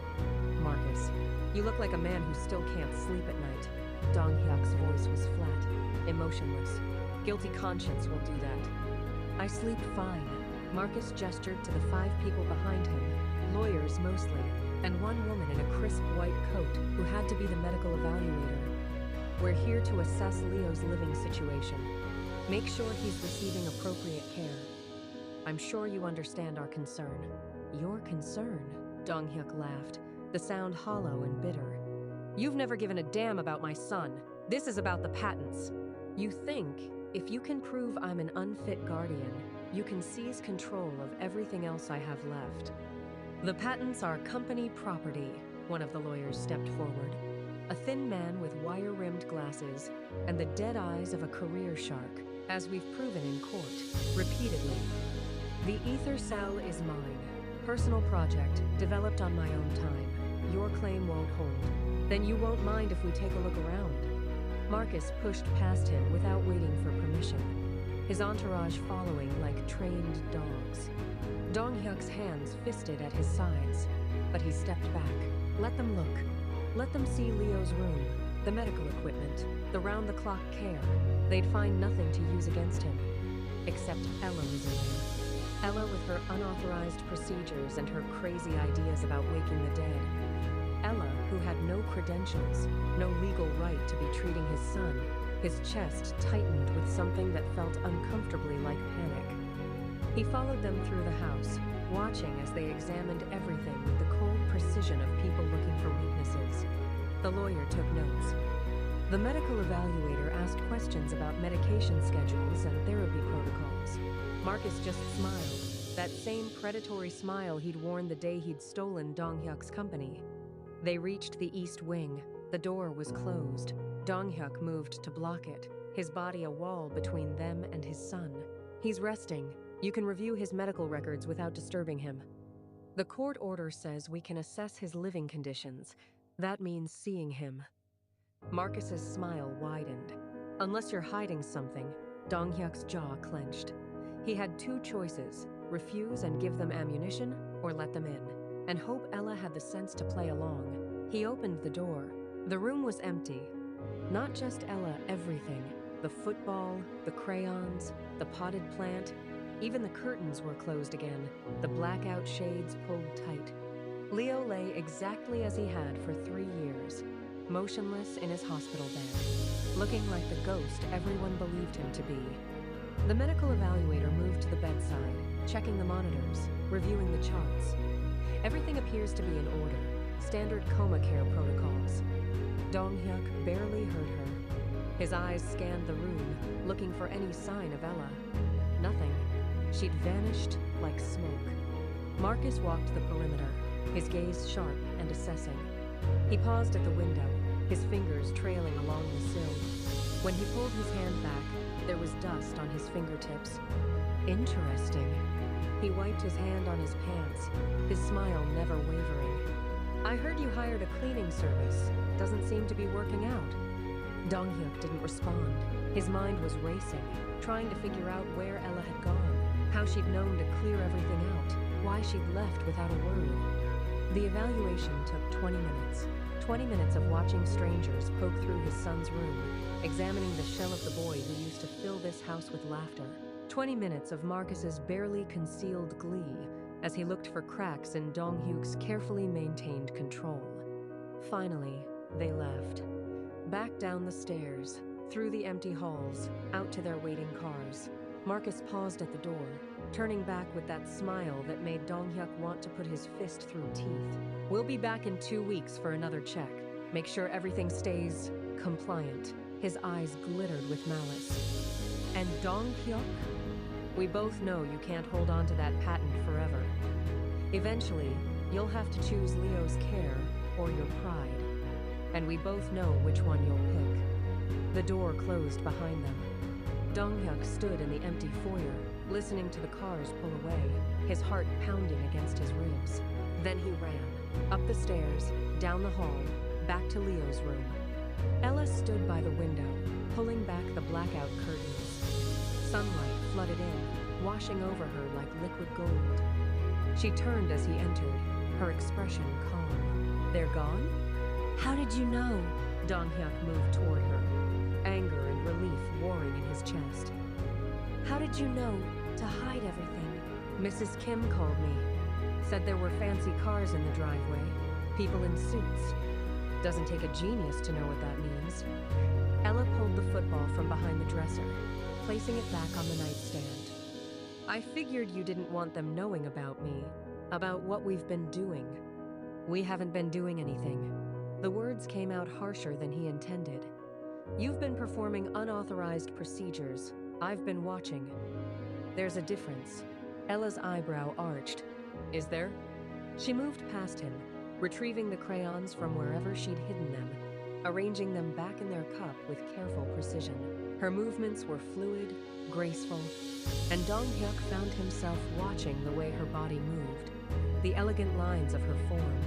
Marcus, you look like a man who still can't sleep at night. Dong-hyuk's voice was flat, emotionless. Guilty conscience will do that. I sleep fine. Marcus gestured to the 5 people behind him, lawyers mostly, and one woman in a crisp white coat who had to be the medical evaluator. We're here to assess Leo's living situation. Make sure he's receiving appropriate care. I'm sure you understand our concern. Your concern? Dong-hyuk laughed, the sound hollow and bitter. You've never given a damn about my son. This is about the patents. You think, if you can prove I'm an unfit guardian, you can seize control of everything else I have left. The patents are company property, one of the lawyers stepped forward. A thin man with wire-rimmed glasses and the dead eyes of a career shark, as we've proven in court, repeatedly. The ether cell is mine. Personal project, developed on my own time. Your claim won't hold. Then you won't mind if we take a look around. Marcus pushed past him without waiting for permission, his entourage following like trained dogs. Dong-hyuk's hands fisted at his sides, but he stepped back. Let them look. Let them see Leo's room, the medical equipment, the round-the-clock care. They'd find nothing to use against him, except Ella was in there. Ella with her unauthorized procedures and her crazy ideas about waking the dead. Ella, who had no credentials, no legal right to be treating his son, his chest tightened with something that felt uncomfortably like panic. He followed them through the house, watching as they examined everything with the cold precision of people looking for weaknesses. The lawyer took notes. The medical evaluator asked questions about medication schedules and therapy protocols. Marcus just smiled, that same predatory smile he'd worn the day he'd stolen Dong-hyuk's company. They reached the east wing. The door was closed. Dong-hyuk moved to block it, his body a wall between them and his son. He's resting. You can review his medical records without disturbing him. The court order says we can assess his living conditions. That means seeing him. Marcus's smile widened. Unless you're hiding something, Dong-hyuk's jaw clenched. He had 2 choices, refuse and give them ammunition, or let them in, and hope Ella had the sense to play along. He opened the door. The room was empty. Not just Ella, everything. The football, the crayons, the potted plant. Even the curtains were closed again, the blackout shades pulled tight. Leo lay exactly as he had for 3 years, motionless in his hospital bed, looking like the ghost everyone believed him to be. The medical evaluator moved to the bedside, checking the monitors, reviewing the charts. Everything appears to be in order, standard coma care protocols. Dong-hyuk barely heard her. His eyes scanned the room, looking for any sign of Ella. Nothing. She'd vanished like smoke. Marcus walked the perimeter, his gaze sharp and assessing. He paused at the window, his fingers trailing along the sill. When he pulled his hand back, there was dust on his fingertips. Interesting. He wiped his hand on his pants, his smile never wavering. I heard you hired a cleaning service. Doesn't seem to be working out. Dong-hyuk didn't respond. His mind was racing, trying to figure out where Ella had gone, how she'd known to clear everything out, why she'd left without a word. The evaluation took 20 minutes. 20 minutes of watching strangers poke through his son's room, examining the shell of the boy who used to fill this house with laughter. 20 minutes of Marcus's barely concealed glee as he looked for cracks in Dong-hyuk's carefully maintained control. Finally, they left. Back down the stairs, through the empty halls, out to their waiting cars. Marcus paused at the door, turning back with that smile that made Dong-hyuk want to put his fist through teeth. We'll be back in 2 weeks for another check. Make sure everything stays compliant. His eyes glittered with malice. And Dong-hyuk? We both know you can't hold on to that patent forever. Eventually, you'll have to choose Leo's care or your pride. And we both know which one you'll pick. The door closed behind them. Dong-hyuk stood in the empty foyer, listening to the cars pull away, his heart pounding against his ribs. Then he ran, up the stairs, down the hall, back to Leo's room. Ella stood by the window, pulling back the blackout curtains. Sunlight flooded in, washing over her like liquid gold. She turned as he entered, her expression calm. They're gone? How did you know? Dong-hyuk moved toward her, anger and relief warring in his chest. How did you know to hide everything? Mrs. Kim called me. Said there were fancy cars in the driveway, people in suits. Doesn't take a genius to know what that means. Ella pulled the football from behind the dresser, placing it back on the nightstand. I figured you didn't want them knowing about me, about what we've been doing. We haven't been doing anything. The words came out harsher than he intended. You've been performing unauthorized procedures. I've been watching. There's a difference. Ella's eyebrow arched. Is there? She moved past him, retrieving the crayons from wherever she'd hidden them, arranging them back in their cup with careful precision. Her movements were fluid, graceful, and Dong-hyuk found himself watching the way her body moved, the elegant lines of her form.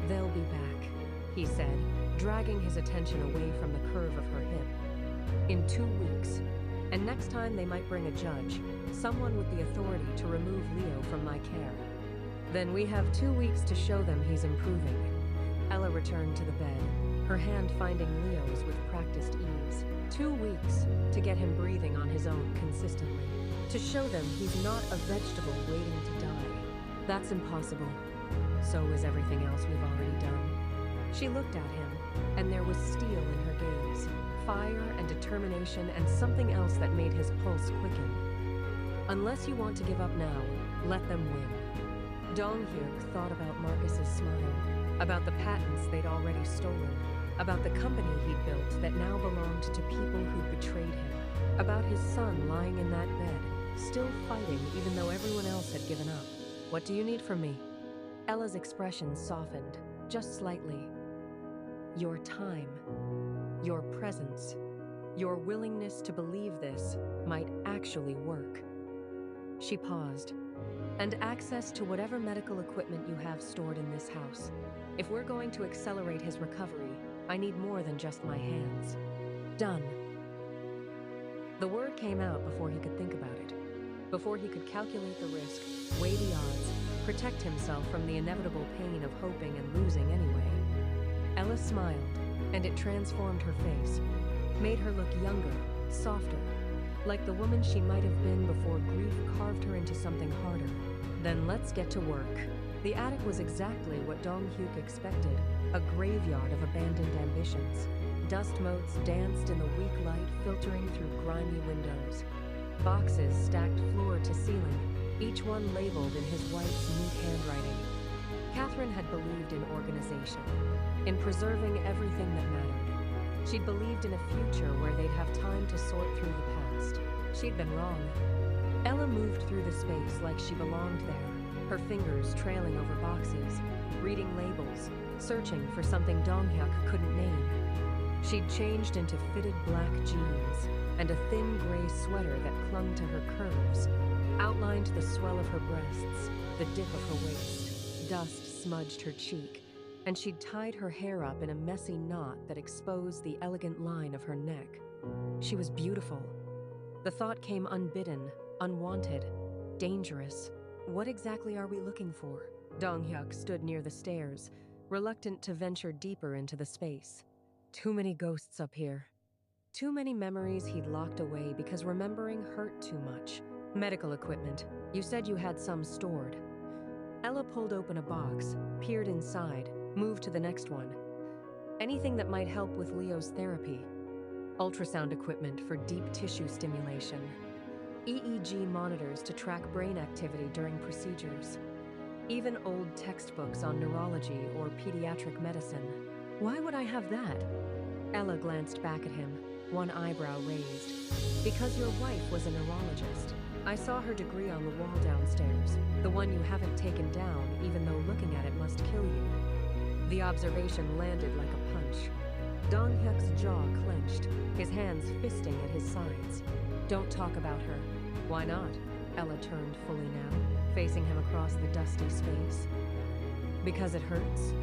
They'll be back, he said, dragging his attention away from the curve of her hip. In 2 weeks, and next time they might bring a judge, someone with the authority to remove Leo from my care. Then we have 2 weeks to show them he's improving. Ella returned to the bed, her hand finding Leo's with practiced ease. 2 weeks to get him breathing on his own consistently, to show them he's not a vegetable waiting to die. That's impossible. So is everything else we've already done. She looked at him, and there was steel in her gaze, fire and determination and something else that made his pulse quicken. Unless you want to give up now, let them win. Dong-hyuk thought about Marcus's smile, about the patents they'd already stolen, about the company he'd built that now belonged to people who'd betrayed him, about his son lying in that bed, still fighting even though everyone else had given up. What do you need from me? Ella's expression softened, just slightly. Your time, your presence, your willingness to believe this might actually work. She paused. And access to whatever medical equipment you have stored in this house. If we're going to accelerate his recovery, I need more than just my hands. Done. The word came out before he could think about it, before he could calculate the risk, weigh the odds, protect himself from the inevitable pain of hoping and losing anyway. Ella smiled, and it transformed her face, made her look younger, softer, like the woman she might have been before grief carved her into something harder. Then let's get to work. The attic was exactly what Dong-hyuk expected, a graveyard of abandoned ambitions. Dust motes danced in the weak light filtering through grimy windows. Boxes stacked floor to ceiling, each one labeled in his wife's neat handwriting. Catherine had believed in organization, in preserving everything that mattered. She'd believed in a future where they'd have time to sort through the past. She'd been wrong. Ella moved through the space like she belonged there, her fingers trailing over boxes, reading labels, searching for something Dong-hyuk couldn't name. She'd changed into fitted black jeans and a thin gray sweater that clung to her curves, outlined the swell of her breasts, the dip of her waist. Dust smudged her cheek, and she'd tied her hair up in a messy knot that exposed the elegant line of her neck. She was beautiful. The thought came unbidden, unwanted, dangerous. What exactly are we looking for? Dong-hyuk stood near the stairs, reluctant to venture deeper into the space. Too many ghosts up here. Too many memories he'd locked away because remembering hurt too much. Medical equipment. You said you had some stored. Ella pulled open a box, peered inside, moved to the next one. Anything that might help with Leo's therapy. Ultrasound equipment for deep tissue stimulation. EEG monitors to track brain activity during procedures. Even old textbooks on neurology or pediatric medicine. Why would I have that? Ella glanced back at him, one eyebrow raised. Because your wife was a neurologist. I saw her degree on the wall downstairs, the one you haven't taken down even though looking at it must kill you. The observation landed like a punch. Dong-hyuk's jaw clenched, his hands fisting at his sides. Don't talk about her. Why not? Ella turned fully now, facing him across the dusty space. Because it hurts?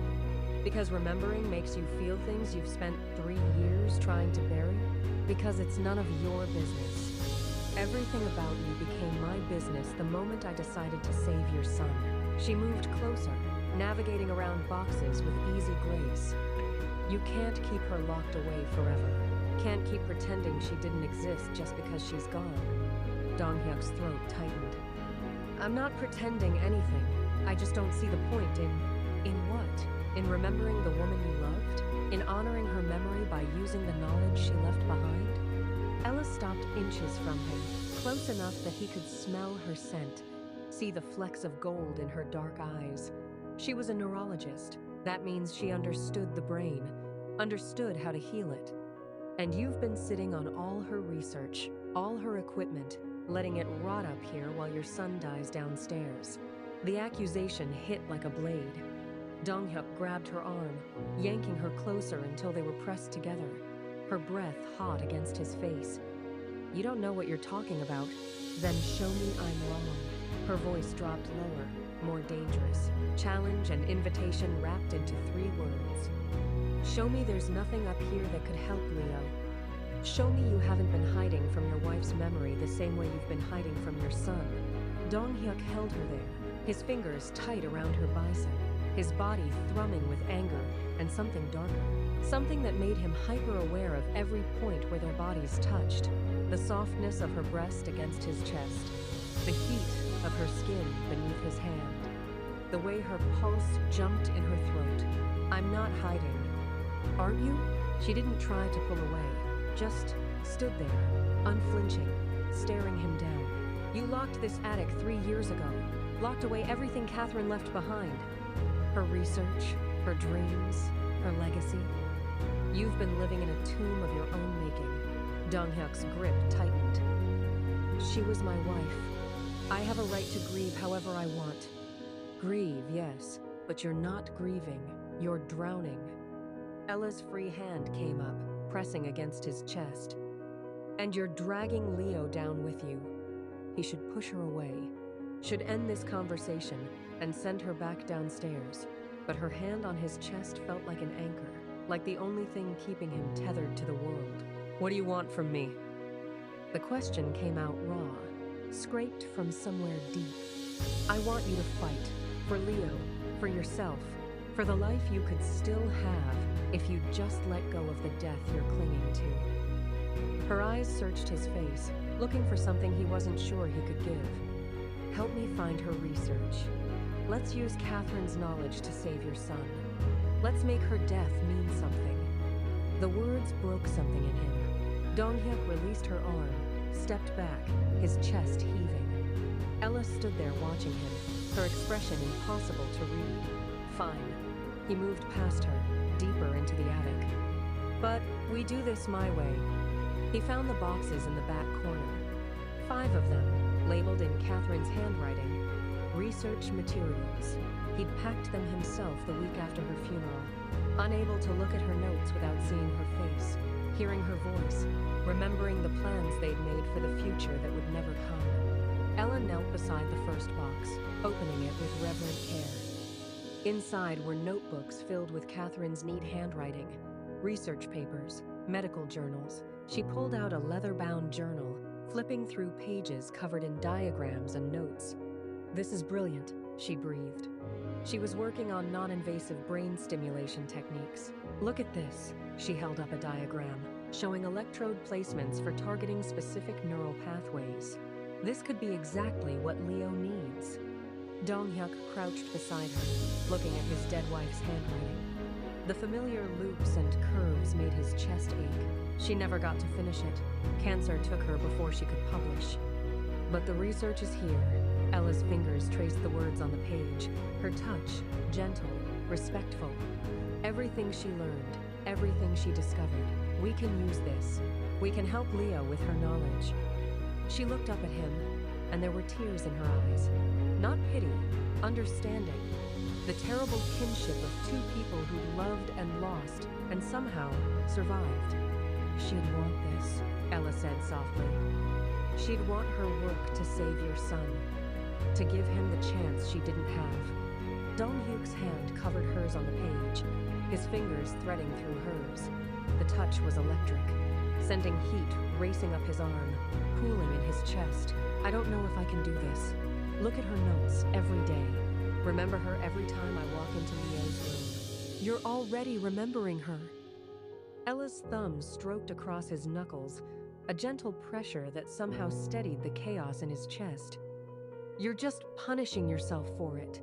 Because remembering makes you feel things you've spent 3 years trying to bury? Because it's none of your business. Everything about you became my business the moment I decided to save your son. She moved closer, navigating around boxes with easy grace. You can't keep her locked away forever. Can't keep pretending she didn't exist just because she's gone. Dong-hyuk's throat tightened. I'm not pretending anything. I just don't see the point in what? In remembering the woman you loved? In honoring her memory by using the knowledge she left behind? Ella stopped inches from him, close enough that he could smell her scent, see the flecks of gold in her dark eyes. She was a neurologist. That means she understood the brain, understood how to heal it. And you've been sitting on all her research, all her equipment, letting it rot up here while your son dies downstairs. The accusation hit like a blade. Dong-hyuk grabbed her arm, yanking her closer until they were pressed together, her breath hot against his face. You don't know what you're talking about? Then show me I'm wrong. Her voice dropped lower, more dangerous. Challenge and invitation wrapped into 3 words. Show me there's nothing up here that could help Leo. Show me you haven't been hiding from your wife's memory the same way you've been hiding from your son. Dong-hyuk held her there, his fingers tight around her bicep, his body thrumming with anger and something darker. Something that made him hyper-aware of every point where their bodies touched. The softness of her breast against his chest. The heat of her skin beneath his hand. The way her pulse jumped in her throat. I'm not hiding. Aren't you? She didn't try to pull away. Just stood there, unflinching, staring him down. You locked this attic 3 years ago. Locked away everything Catherine left behind. Her research, her dreams, her legacy. You've been living in a tomb of your own making. Dong-hyuk's grip tightened. She was my wife. I have a right to grieve however I want. Grieve, yes, but you're not grieving. You're drowning. Ella's free hand came up, pressing against his chest. And you're dragging Leo down with you. He should push her away, should end this conversation and send her back downstairs. But her hand on his chest felt like an anchor, like the only thing keeping him tethered to the world. What do you want from me? The question came out raw, scraped from somewhere deep. I want you to fight, for Leo, for yourself, for the life you could still have if you just let go of the death you're clinging to. Her eyes searched his face, looking for something he wasn't sure he could give. Help me find her research. Let's use Catherine's knowledge to save your son. Let's make her death mean something. The words broke something in him. Dong-hyuk released her arm, stepped back, his chest heaving. Ella stood there watching him, her expression impossible to read. Fine. He moved past her, deeper into the attic. But we do this my way. He found the boxes in the back corner. 5 of them, labeled in Catherine's handwriting, research materials. He'd packed them himself the week after her funeral, unable to look at her notes without seeing her face, hearing her voice, remembering the plans they'd made for the future that would never come. Ella knelt beside the first box, opening it with reverent care. Inside were notebooks filled with Catherine's neat handwriting, research papers, medical journals. She pulled out a leather-bound journal, flipping through pages covered in diagrams and notes. "This is brilliant," she breathed. She was working on non-invasive brain stimulation techniques. "Look at this." She held up a diagram, showing electrode placements for targeting specific neural pathways. This could be exactly what Leo needs. Dong-hyuk crouched beside her, looking at his dead wife's handwriting. The familiar loops and curves made his chest ache. She never got to finish it. Cancer took her before she could publish. But the research is here. Ella's fingers traced the words on the page, her touch, gentle, respectful. Everything she learned, everything she discovered. We can use this. We can help Leo with her knowledge. She looked up at him, and there were tears in her eyes. Not pity, understanding. The terrible kinship of two people who loved and lost, and somehow survived. "She'd want this," Ella said softly. "She'd want her work to save your son, to give him the chance she didn't have." Dong-hyuk's hand covered hers on the page, his fingers threading through hers. The touch was electric, sending heat racing up his arm, pooling in his chest. "I don't know if I can do this. Look at her notes every day. Remember her every time I walk into Leo's room." "You're already remembering her." Ella's thumb stroked across his knuckles, a gentle pressure that somehow steadied the chaos in his chest. "You're just punishing yourself for it,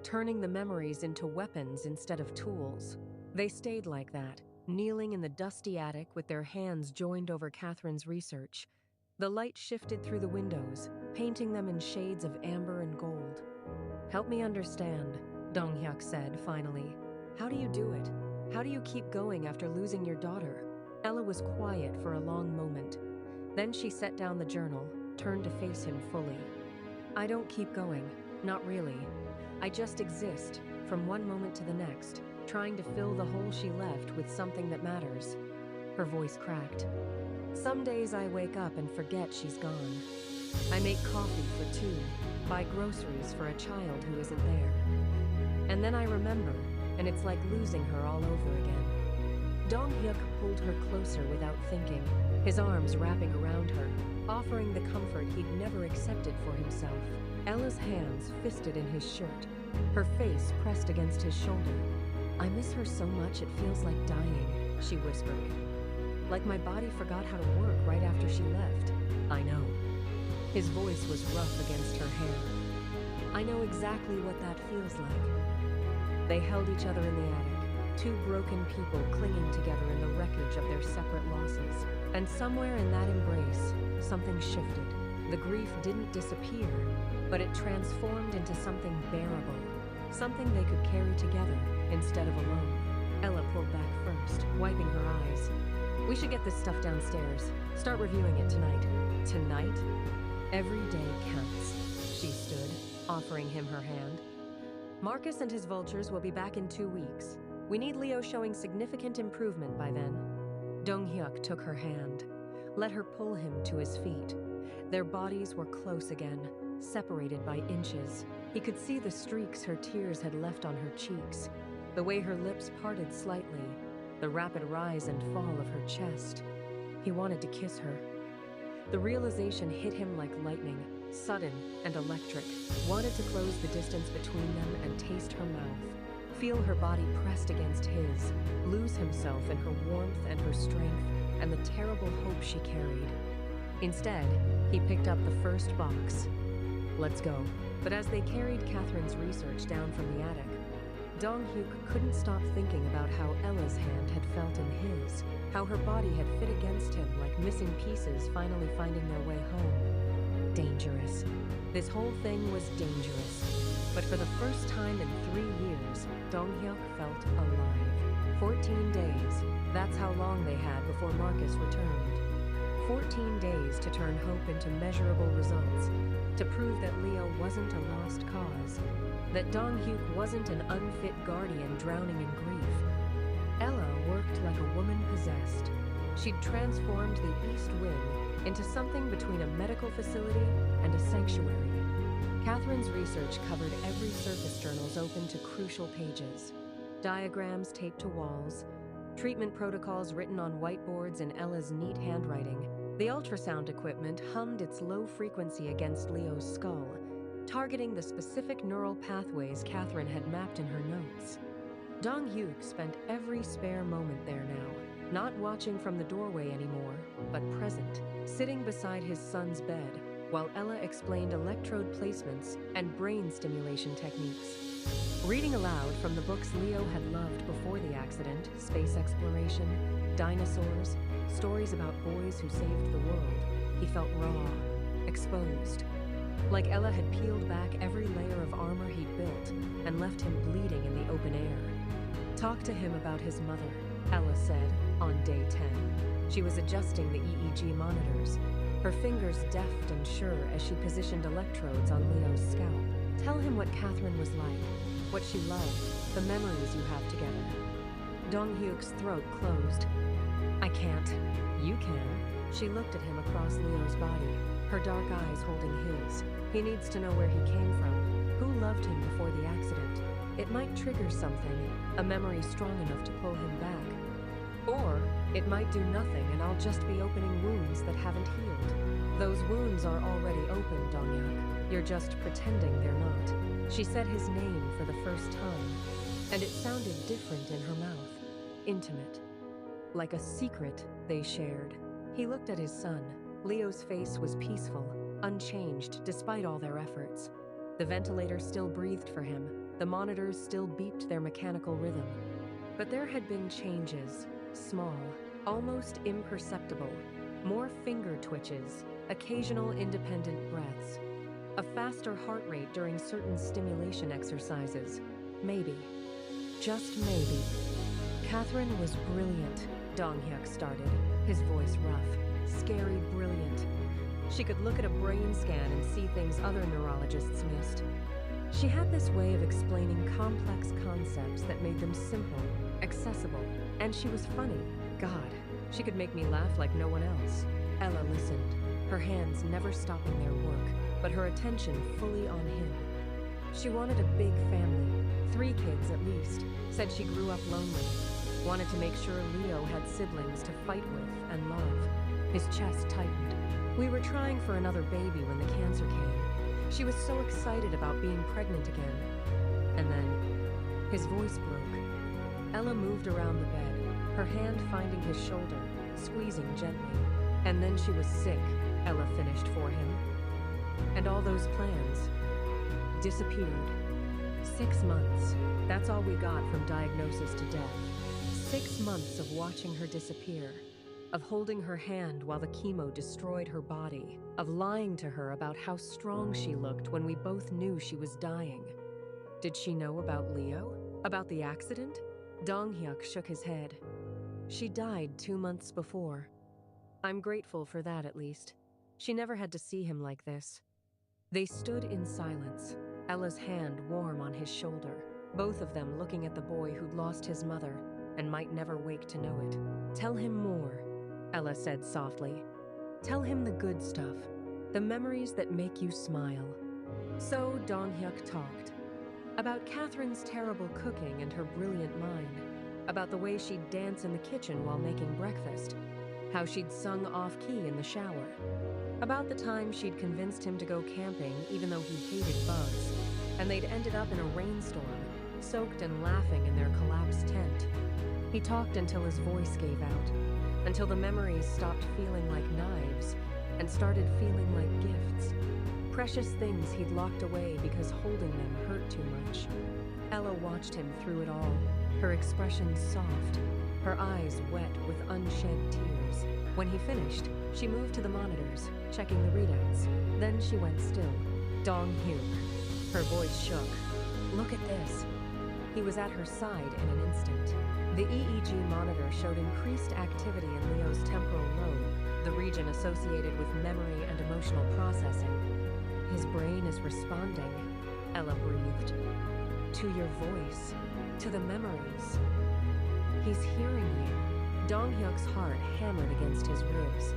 turning the memories into weapons instead of tools." They stayed like that, kneeling in the dusty attic with their hands joined over Catherine's research. The light shifted through the windows, painting them in shades of amber and gold. "Help me understand," Dong-hyuk said finally. "How do you do it? How do you keep going after losing your daughter?" Ella was quiet for a long moment. Then she set down the journal, turned to face him fully. "I don't keep going, not really. I just exist, from one moment to the next, trying to fill the hole she left with something that matters." Her voice cracked. "Some days I wake up and forget she's gone. I make coffee for two, buy groceries for a child who isn't there. And then I remember, and it's like losing her all over again." Dong-hyuk pulled her closer without thinking, his arms wrapping around her, offering the comfort he'd never accepted for himself. Ella's hands fisted in his shirt, her face pressed against his shoulder. "I miss her so much it feels like dying," she whispered. "Like my body forgot how to work right after she left." "I know." His voice was rough against her hair. "I know exactly what that feels like." They held each other in the attic, two broken people clinging together in the wreckage of their separate losses. And somewhere in that embrace, something shifted. The grief didn't disappear, but it transformed into something bearable, something they could carry together instead of alone. Ella pulled back first, wiping her eyes. "We should get this stuff downstairs. Start reviewing it tonight." "Tonight?" "Every day counts." She stood, offering him her hand. "Marcus and his vultures will be back in 2 weeks. We need Leo showing significant improvement by then." Dong-hyuk took her hand, let her pull him to his feet. Their bodies were close again, separated by inches. He could see the streaks her tears had left on her cheeks, the way her lips parted slightly, the rapid rise and fall of her chest. He wanted to kiss her. The realization hit him like lightning, sudden and electric. Wanted to close the distance between them and taste her mouth, feel her body pressed against his, lose himself in her warmth and her strength and the terrible hope she carried. Instead, he picked up the first box. "Let's go." But as they carried Catherine's research down from the attic, Dong-hyuk couldn't stop thinking about how Ella's hand had felt in his, how her body had fit against him like missing pieces finally finding their way home. Dangerous. This whole thing was dangerous. But for the first time in 3 years, Dong-hyuk felt alive. 14 days. That's how long they had before Marcus returned. 14 days to turn hope into measurable results, to prove that Leo wasn't a lost cause, that Dong-hyuk wasn't an unfit guardian drowning in grief. Ella worked like a woman possessed. She'd transformed the East Wing into something between a medical facility and a sanctuary. Catherine's research covered every surface journals open to crucial pages, diagrams taped to walls, treatment protocols written on whiteboards in Ella's neat handwriting. The ultrasound equipment hummed its low frequency against Leo's skull, targeting the specific neural pathways Catherine had mapped in her notes. Dong-hyuk spent every spare moment there now, not watching from the doorway anymore, but present, sitting beside his son's bed, while Ella explained electrode placements and brain stimulation techniques. Reading aloud from the books Leo had loved before the accident, space exploration, dinosaurs, stories about boys who saved the world, he felt raw, exposed. Like Ella had peeled back every layer of armor he'd built and left him bleeding in the open air. Talk to him about his mother, Ella said, on day 10. She was adjusting the EEG monitors, her fingers deft and sure as she positioned electrodes on Leo's scalp. Tell him what Catherine was like, what she loved, the memories you have together. Dong-hyuk's throat closed. I can't. You can. She looked at him across Leo's body, her dark eyes holding his. He needs to know where he came from, who loved him before the accident. It might trigger something, a memory strong enough to pull him back. Or it might do nothing and I'll just be opening wounds that haven't healed. Those wounds are already open, Dong-hyuk. You're just pretending they're not. She said his name for the first time, and it sounded different in her mouth, intimate, like a secret they shared. He looked at his son. Leo's face was peaceful, unchanged despite all their efforts. The ventilator still breathed for him, the monitors still beeped their mechanical rhythm. But there had been changes, small, almost imperceptible, more finger twitches, occasional independent breaths. A faster heart rate during certain stimulation exercises. Maybe. Just maybe. Catherine was brilliant, Dong-hyuk started, his voice rough, scary brilliant. She could look at a brain scan and see things other neurologists missed. She had this way of explaining complex concepts that made them simple, accessible, and she was funny. God, she could make me laugh like no one else. Ella listened, her hands never stopping their work, but her attention fully on him. She wanted a big family, 3 kids at least, said she grew up lonely, wanted to make sure Leo had siblings to fight with and love. His chest tightened. We were trying for another baby when the cancer came. She was so excited about being pregnant again. And then, his voice broke. Ella moved around the bed, her hand finding his shoulder, squeezing gently. And then she was sick, Ella finished for him. And all those plans disappeared. 6 months. That's all we got from diagnosis to death. 6 months of watching her disappear, of holding her hand while the chemo destroyed her body, of lying to her about how strong she looked when we both knew she was dying. Did she know about Leo? About the accident? Dong-hyuk shook his head. She died 2 months before. I'm grateful for that, at least. She never had to see him like this. They stood in silence, Ella's hand warm on his shoulder, both of them looking at the boy who'd lost his mother and might never wake to know it. Tell him more, Ella said softly. Tell him the good stuff, the memories that make you smile. So Dong-hyuk talked. About Catherine's terrible cooking and her brilliant mind. About the way she'd dance in the kitchen while making breakfast. How she'd sung off-key in the shower. About the time she'd convinced him to go camping even though he hated bugs. And they'd ended up in a rainstorm, soaked and laughing in their collapsed tent. He talked until his voice gave out, until the memories stopped feeling like knives and started feeling like gifts. Precious things he'd locked away because holding them hurt too much. Ella watched him through it all, her expression soft, her eyes wet with unshed tears. When he finished, she moved to the monitors, checking the readouts. Then she went still. Dong-hyuk. Her voice shook. Look at this. He was at her side in an instant. The EEG monitor showed increased activity in Leo's temporal lobe, the region associated with memory and emotional processing. His brain is responding, Ella breathed. To your voice, to the memories. He's hearing you. Dong-hyuk's heart hammered against his ribs.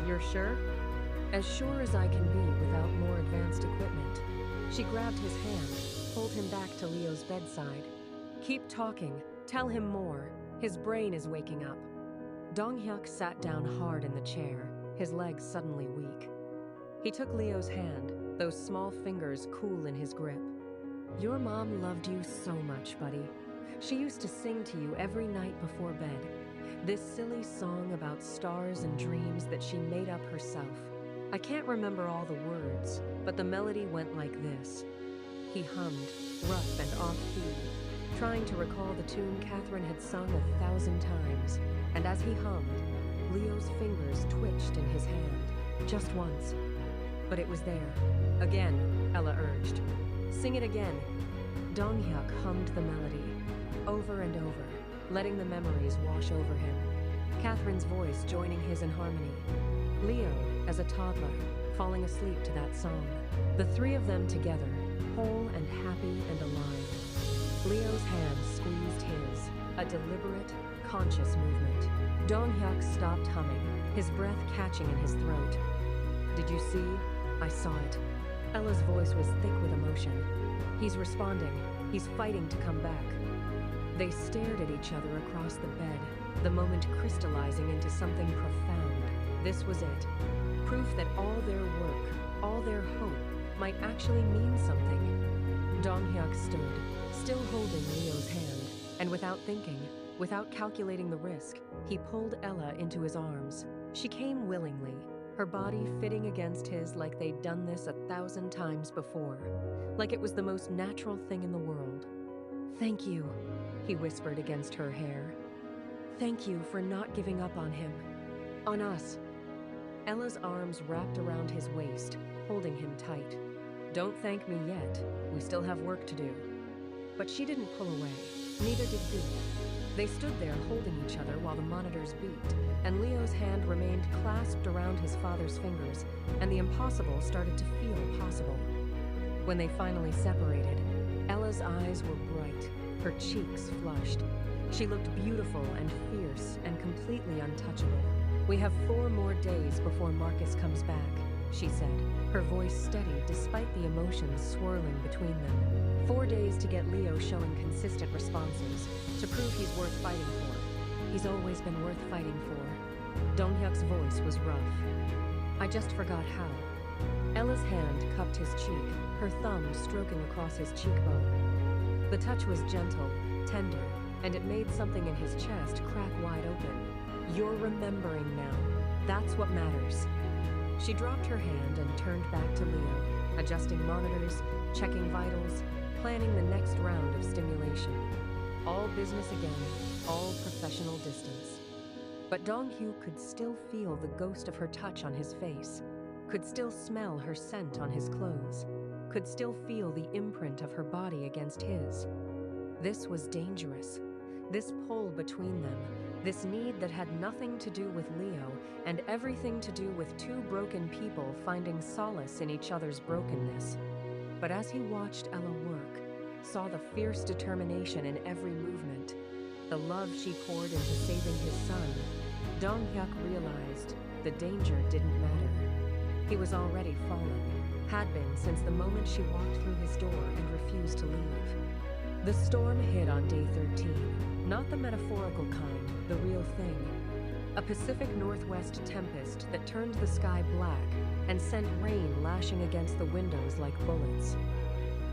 You're sure? As sure as I can be without more advanced equipment. She grabbed his hand, pulled him back to Leo's bedside. Keep talking. Tell him more. His brain is waking up. Dong-hyuk sat down hard in the chair, his legs suddenly weak. He took Leo's hand, those small fingers cool in his grip. Your mom loved you so much, buddy. She used to sing to you every night before bed. This silly song about stars and dreams that she made up herself. I can't remember all the words, but the melody went like this. He hummed, rough and off-key, trying to recall the tune Catherine had sung 1,000 times. And as he hummed, Leo's fingers twitched in his hand, just once. But it was there. Again, Ella urged. Sing it again. Dong-hyuk hummed the melody, over and over, letting the memories wash over him. Catherine's voice joining his in harmony. Leo, as a toddler, falling asleep to that song. The three of them together, whole and happy and alive. Leo's hand squeezed his, a deliberate, conscious movement. Dong-hyuk stopped humming, his breath catching in his throat. Did you see? I saw it. Ella's voice was thick with emotion. He's responding. He's fighting to come back. They stared at each other across the bed, the moment crystallizing into something profound. This was it. Proof that all their work, all their hope, might actually mean something. Dong-hyuk stood, still holding Leo's hand, and without thinking, without calculating the risk, he pulled Ella into his arms. She came willingly, her body fitting against his like they'd done this 1,000 times before, like it was the most natural thing in the world. Thank you, he whispered against her hair. Thank you for not giving up on him. On us. Ella's arms wrapped around his waist, holding him tight. Don't thank me yet. We still have work to do. But she didn't pull away. Neither did he. They stood there holding each other while the monitors beeped, and Leo's hand remained clasped around his father's fingers, and the impossible started to feel possible. When they finally separated, Ella's eyes were bright, her cheeks flushed. She looked beautiful and fierce and completely untouchable. We have 4 more days before Marcus comes back, she said, her voice steady despite the emotions swirling between them. 4 days to get Leo showing consistent responses, to prove he's worth fighting for. He's always been worth fighting for. Dong-hyuk's voice was rough. I just forgot how. Ella's hand cupped his cheek, her thumb stroking across his cheekbone. The touch was gentle, tender, and it made something in his chest crack wide open. You're remembering now. That's what matters. She dropped her hand and turned back to Leo, adjusting monitors, checking vitals, planning the next round of stimulation. All business again, all professional distance. But Dong-hyuk could still feel the ghost of her touch on his face, could still smell her scent on his clothes, could still feel the imprint of her body against his. This was dangerous. This pull between them, this need that had nothing to do with Leo and everything to do with 2 broken people finding solace in each other's brokenness. But as he watched Ella work, saw the fierce determination in every movement, the love she poured into saving his son, Dong-hyuk realized the danger didn't matter. He was already fallen, had been since the moment she walked through his door and refused to leave. The storm hit on day 13, not the metaphorical kind, the real thing. A Pacific Northwest tempest that turned the sky black and sent rain lashing against the windows like bullets.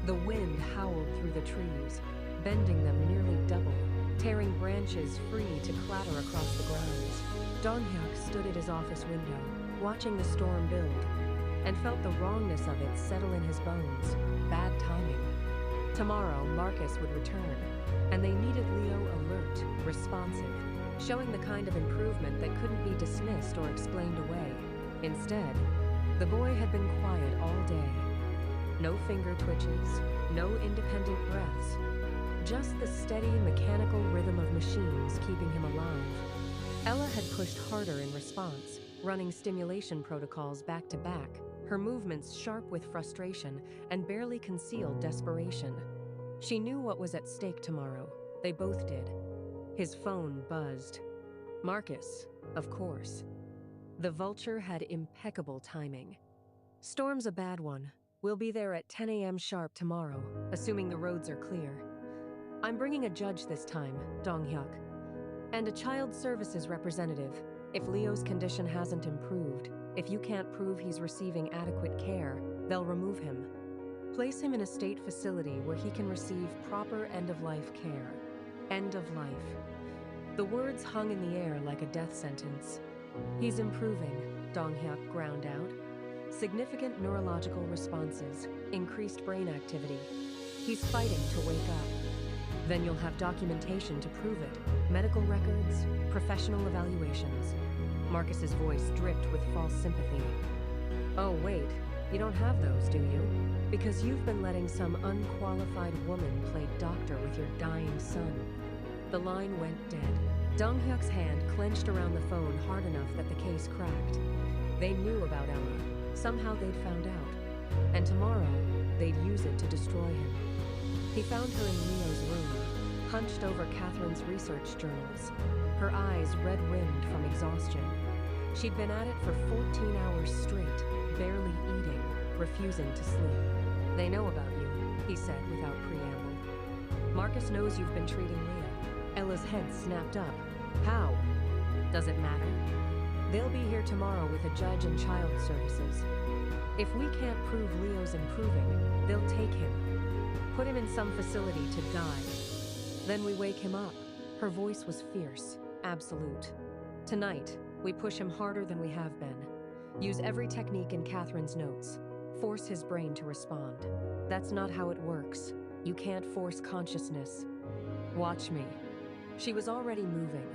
The wind howled through the trees, bending them nearly double, tearing branches free to clatter across the grounds. Dong-hyuk stood at his office window, watching the storm build, and felt the wrongness of it settle in his bones. Bad timing. Tomorrow, Marcus would return, and they needed Leo alert, responsive, showing the kind of improvement that couldn't be dismissed or explained away. Instead, the boy had been quiet all day. No finger twitches, no independent breaths, just the steady mechanical rhythm of machines keeping him alive. Ella had pushed harder in response, running stimulation protocols back to back, her movements sharp with frustration and barely concealed desperation. She knew what was at stake tomorrow. They both did. His phone buzzed. Marcus, of course. The Vulture had impeccable timing. Storm's a bad one. We'll be there at 10 a.m. sharp tomorrow, assuming the roads are clear. I'm bringing a judge this time, Dong-hyuk. And a child services representative. If Leo's condition hasn't improved, if you can't prove he's receiving adequate care, they'll remove him. Place him in a state facility where he can receive proper end-of-life care. End of life. The words hung in the air like a death sentence. He's improving, Dong-hyuk ground out. Significant neurological responses, increased brain activity. He's fighting to wake up. Then you'll have documentation to prove it. Medical records, professional evaluations. Marcus's voice dripped with false sympathy. Oh, wait, you don't have those, do you? Because you've been letting some unqualified woman play doctor with your dying son. The line went dead. Dong-hyuk's hand clenched around the phone hard enough that the case cracked. They knew about Ella. Somehow they'd found out. And tomorrow, they'd use it to destroy him. He found her in Leo's room, hunched over Catherine's research journals, her eyes red-rimmed from exhaustion. She'd been at it for 14 hours straight, barely eating, refusing to sleep. They know about you, he said without preamble. Marcus knows you've been treating Leo. Ella's head snapped up. How? Does it matter? They'll be here tomorrow with a judge and child services. If we can't prove Leo's improving, they'll take him. Put him in some facility to die. Then we wake him up. Her voice was fierce, absolute. Tonight, we push him harder than we have been. Use every technique in Catherine's notes. Force his brain to respond. That's not how it works. You can't force consciousness. Watch me. She was already moving,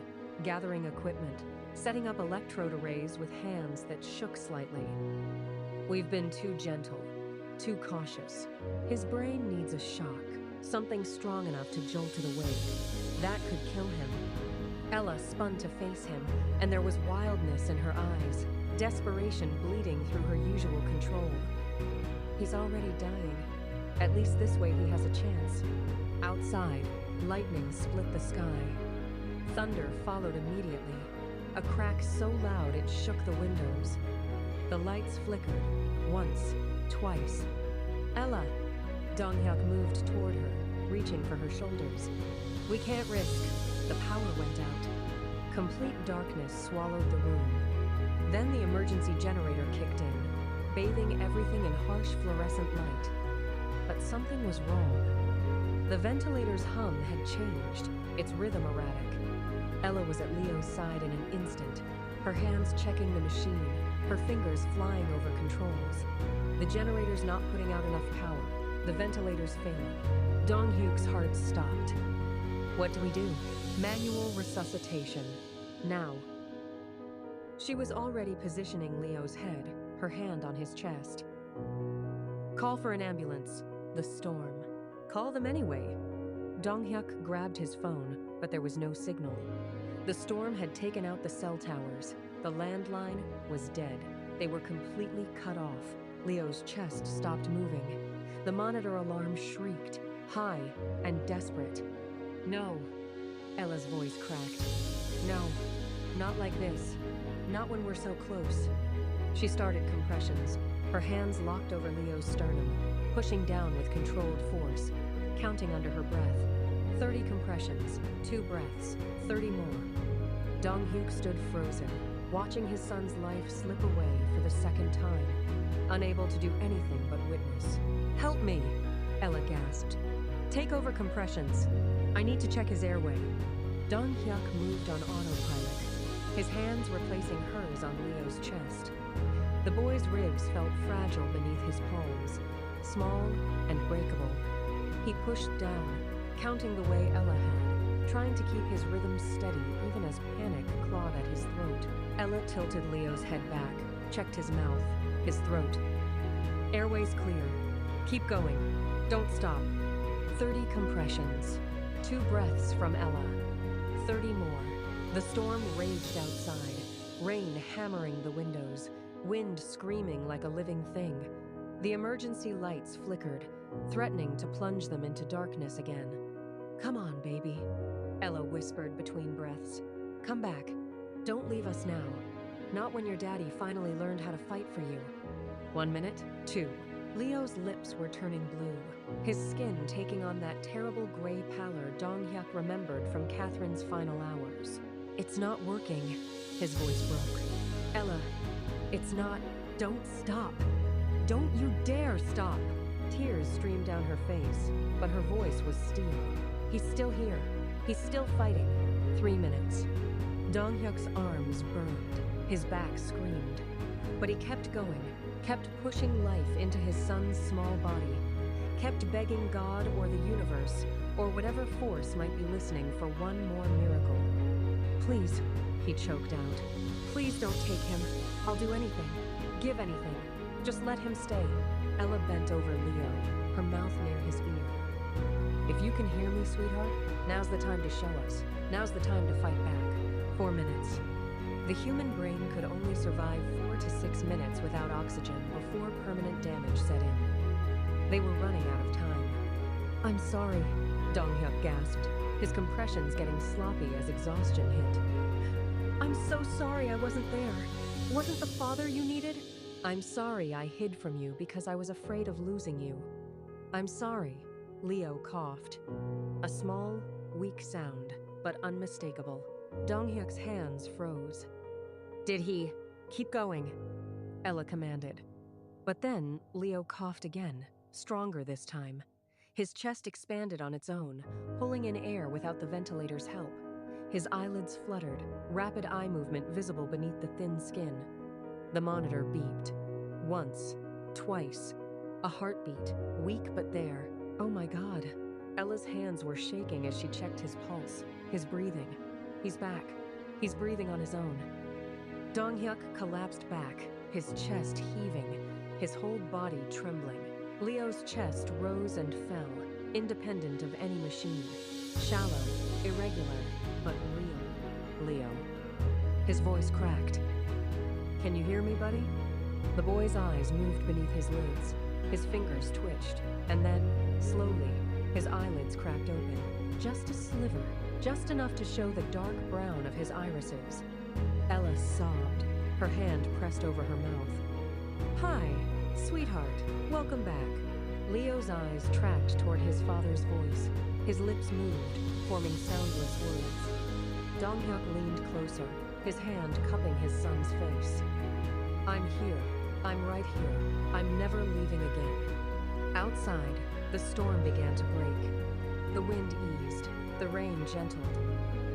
gathering equipment, setting up electrode arrays with hands that shook slightly. We've been too gentle, too cautious. His brain needs a shock, something strong enough to jolt it awake. That could kill him. Ella spun to face him, and there was wildness in her eyes, desperation bleeding through her usual control. He's already dying. At least this way he has a chance. Outside, lightning split the sky. Thunder followed immediately, a crack so loud it shook the windows. The lights flickered, once, twice. Ella! Dong-hyuk moved toward her, reaching for her shoulders. We can't risk. The power went out. Complete darkness swallowed the room. Then the emergency generator kicked in, bathing everything in harsh fluorescent light. But something was wrong. The ventilator's hum had changed, its rhythm erratic. Ella was at Leo's side in an instant, her hands checking the machine, her fingers flying over controls. The generator's not putting out enough power. The ventilator's failing. Dong-hyuk's heart stopped. What do we do? Manual resuscitation. Now. She was already positioning Leo's head, her hand on his chest. Call for an ambulance. The storm. Call them anyway. Dong-hyuk grabbed his phone, but there was no signal. The storm had taken out the cell towers. The landline was dead. They were completely cut off. Leo's chest stopped moving. The monitor alarm shrieked, high and desperate. No. Ella's voice cracked. No, not like this. Not when we're so close. She started compressions, her hands locked over Leo's sternum, pushing down with controlled force, counting under her breath. 30 compressions, 2 breaths, 30 more. Dong-hyuk stood frozen, watching his son's life slip away for the second time, unable to do anything but witness. Help me, Ella gasped. Take over compressions. I need to check his airway. Dong-hyuk moved on autopilot, his hands replacing hers on Leo's chest. The boy's ribs felt fragile beneath his palms, small and breakable. He pushed down, counting the way Ella had, trying to keep his rhythm steady even as panic clawed at his throat. Ella tilted Leo's head back, checked his mouth, his throat. Airway's clear. Keep going. Don't stop. 30 compressions. 2 breaths from Ella. 30 more. The storm raged outside, rain hammering the windows, wind screaming like a living thing. The emergency lights flickered, threatening to plunge them into darkness again. Come on, baby, Ella whispered between breaths. Come back. Don't leave us now. Not when your daddy finally learned how to fight for you. 1 minute, 2. Leo's lips were turning blue, his skin taking on that terrible gray pallor Dong-hyuk remembered from Catherine's final hours. It's not working. His voice broke. Ella, it's not. Don't stop. Don't you dare stop. Tears streamed down her face, but her voice was steel. He's still here. He's still fighting. 3 minutes. Dong-hyuk's arms burned. His back screamed. But he kept going, kept pushing life into his son's small body, kept begging God or the universe, or whatever force might be listening for one more miracle. Please, he choked out. Please don't take him. I'll do anything. Give anything. Just let him stay. Ella bent over Leo, her mouth near his ear. If you can hear me, sweetheart, now's the time to show us. Now's the time to fight back. 4 minutes. The human brain could only survive 4 to 6 minutes without oxygen before permanent damage set in. They were running out of time. I'm sorry, Dong-hyuk gasped, his compressions getting sloppy as exhaustion hit. I'm so sorry I wasn't there. Wasn't the father you needed? I'm sorry I hid from you because I was afraid of losing you. I'm sorry, Leo coughed. A small, weak sound, but unmistakable. Dong-hyuk's hands froze. Did he? Keep going, Ella commanded. But then Leo coughed again, stronger this time. His chest expanded on its own, pulling in air without the ventilator's help. His eyelids fluttered, rapid eye movement visible beneath the thin skin. The monitor beeped. Once, twice. A heartbeat, weak but there. Oh my God. Ella's hands were shaking as she checked his pulse, his breathing. He's back. He's breathing on his own. Dong-hyuk collapsed back, his chest heaving, his whole body trembling. Leo's chest rose and fell, independent of any machine. Shallow, irregular, but real. Leo. His voice cracked. Can you hear me, buddy? The boy's eyes moved beneath his lids. His fingers twitched, and then, slowly, his eyelids cracked open. Just a sliver, just enough to show the dark brown of his irises. Ella sobbed, her hand pressed over her mouth. Hi, sweetheart, welcome back. Leo's eyes tracked toward his father's voice. His lips moved, forming soundless words. Dong-hyuk leaned closer, his hand cupping his son's face. I'm here. I'm right here. I'm never leaving again. Outside, the storm began to break. The wind eased, the rain gentled.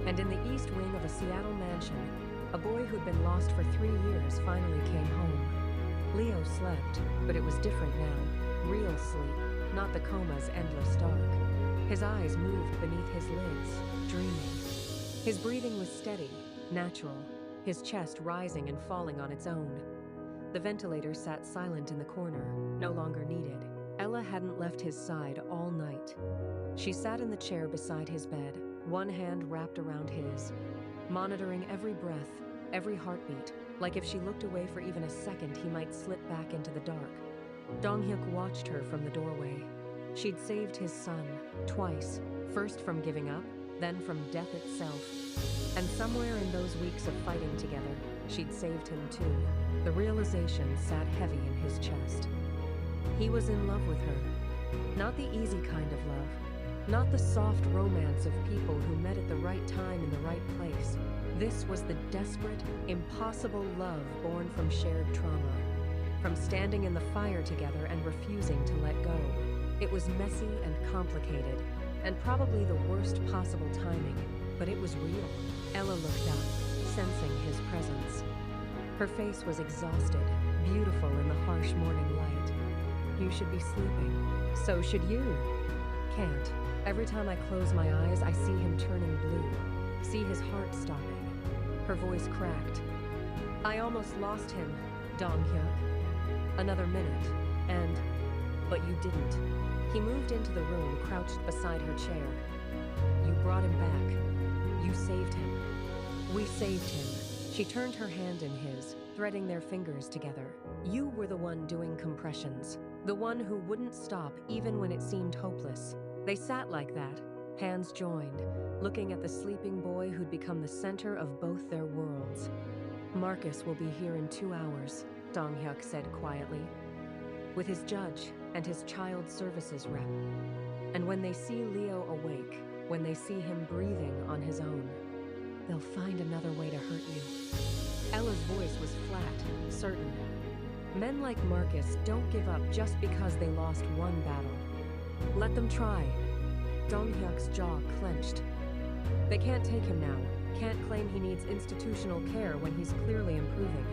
And in the east wing of a Seattle mansion, a boy who'd been lost for 3 years finally came home. Leo slept, but it was different now. Real sleep, not the coma's endless dark. His eyes moved beneath his lids, dreaming. His breathing was steady, natural, his chest rising and falling on its own. The ventilator sat silent in the corner, no longer needed. Ella hadn't left his side all night. She sat in the chair beside his bed, one hand wrapped around his, monitoring every breath, every heartbeat, like if she looked away for even a second, he might slip back into the dark. Dong-hyuk watched her from the doorway. She'd saved his son, twice, first from giving up, then from death itself. And somewhere in those weeks of fighting together, she'd saved him too. The realization sat heavy in his chest. He was in love with her. Not the easy kind of love. Not the soft romance of people who met at the right time in the right place. This was the desperate, impossible love born from shared trauma. From standing in the fire together and refusing to let go. It was messy and complicated, and probably the worst possible timing, but it was real. Ella looked up, sensing his presence. Her face was exhausted, beautiful in the harsh morning light. You should be sleeping. So should you. Can't. Every time I close my eyes, I see him turning blue. See his heart stopping. Her voice cracked. I almost lost him, Dong-hyuk. Another minute, and... But you didn't. He moved into the room, crouched beside her chair. You brought him back. You saved him. We saved him. She turned her hand in his, threading their fingers together. You were the one doing compressions. The one who wouldn't stop even when it seemed hopeless. They sat like that, hands joined, looking at the sleeping boy who'd become the center of both their worlds. Marcus will be here in 2 hours, Dong-hyuk said quietly, with his judge and his child services rep. And when they see Leo awake, when they see him breathing on his own, they'll find another way to hurt you. Ella's voice was flat, certain. Men like Marcus don't give up just because they lost one battle. Let them try. Dong-hyuk's jaw clenched. They can't take him now, can't claim he needs institutional care when he's clearly improving.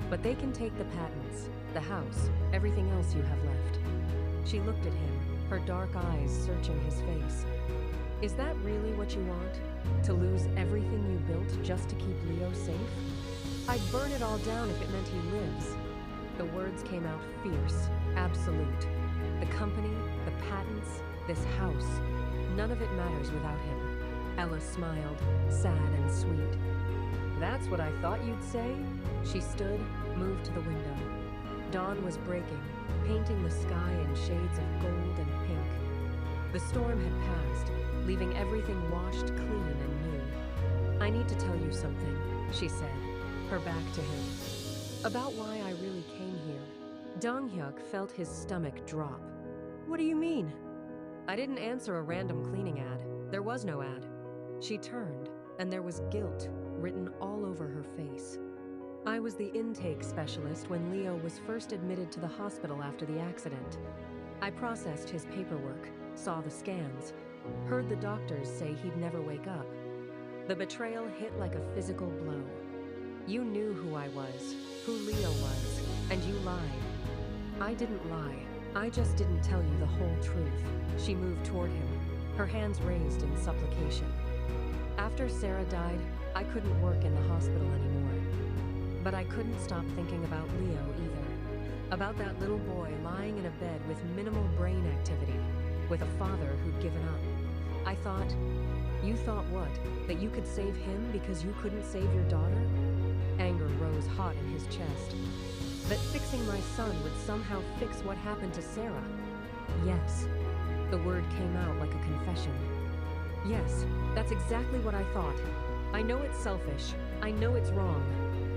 But they can take the patents, the house, everything else you have left. She looked at him, her dark eyes searching his face. Is that really what you want? To lose everything you built just to keep Leo safe? I'd burn it all down if it meant he lives. The words came out fierce, absolute. The company, the patents, this house. None of it matters without him. Ella smiled, sad and sweet. That's what I thought you'd say? She stood, moved to the window. Dawn was breaking, painting the sky in shades of gold and pink. The storm had passed, leaving everything washed clean and new. I need to tell you something, she said, her back to him. About why I really came here. Dong-hyuk felt his stomach drop. What do you mean? I didn't answer a random cleaning ad. There was no ad. She turned, and there was guilt written all over her face. I was the intake specialist when Leo was first admitted to the hospital after the accident. I processed his paperwork, saw the scans, heard the doctors say he'd never wake up. The betrayal hit like a physical blow. You knew who I was, who Leo was, and you lied. I didn't lie. I just didn't tell you the whole truth. She moved toward him, her hands raised in supplication. After Sarah died, I couldn't work in the hospital anymore. But I couldn't stop thinking about Leo either. About that little boy lying in a bed with minimal brain activity, with a father who'd given up. I thought, you thought what? That you could save him because you couldn't save your daughter? Anger rose hot in his chest. That fixing my son would somehow fix what happened to Sarah. Yes. The word came out like a confession. Yes, that's exactly what I thought. I know it's selfish. I know it's wrong.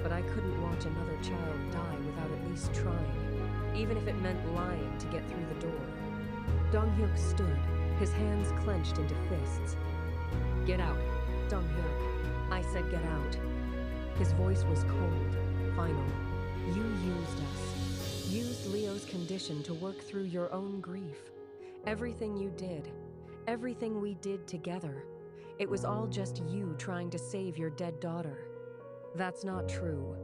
But I couldn't watch another child die without at least trying, even if it meant lying to get through the door. Dong-hyuk stood, his hands clenched into fists. Get out, Dong-hyuk. I said get out. His voice was cold, final. You used us. Used Leo's condition to work through your own grief. Everything you did, everything we did together. It was all just you trying to save your dead daughter. That's not true.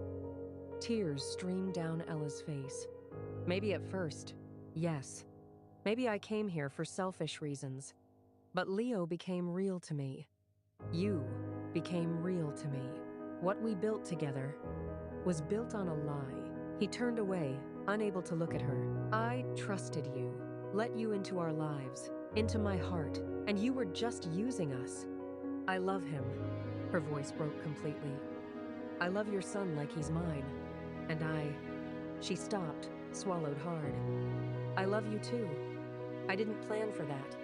Tears streamed down Ella's face. Maybe at first, yes. Maybe I came here for selfish reasons. But Leo became real to me. You became real to me. What we built together was built on a lie. He turned away, unable to look at her. I trusted you, let you into our lives, into my heart, and you were just using us. I love him. Her voice broke completely. I love your son like he's mine. And She stopped, swallowed hard. I love you too. I didn't plan for that.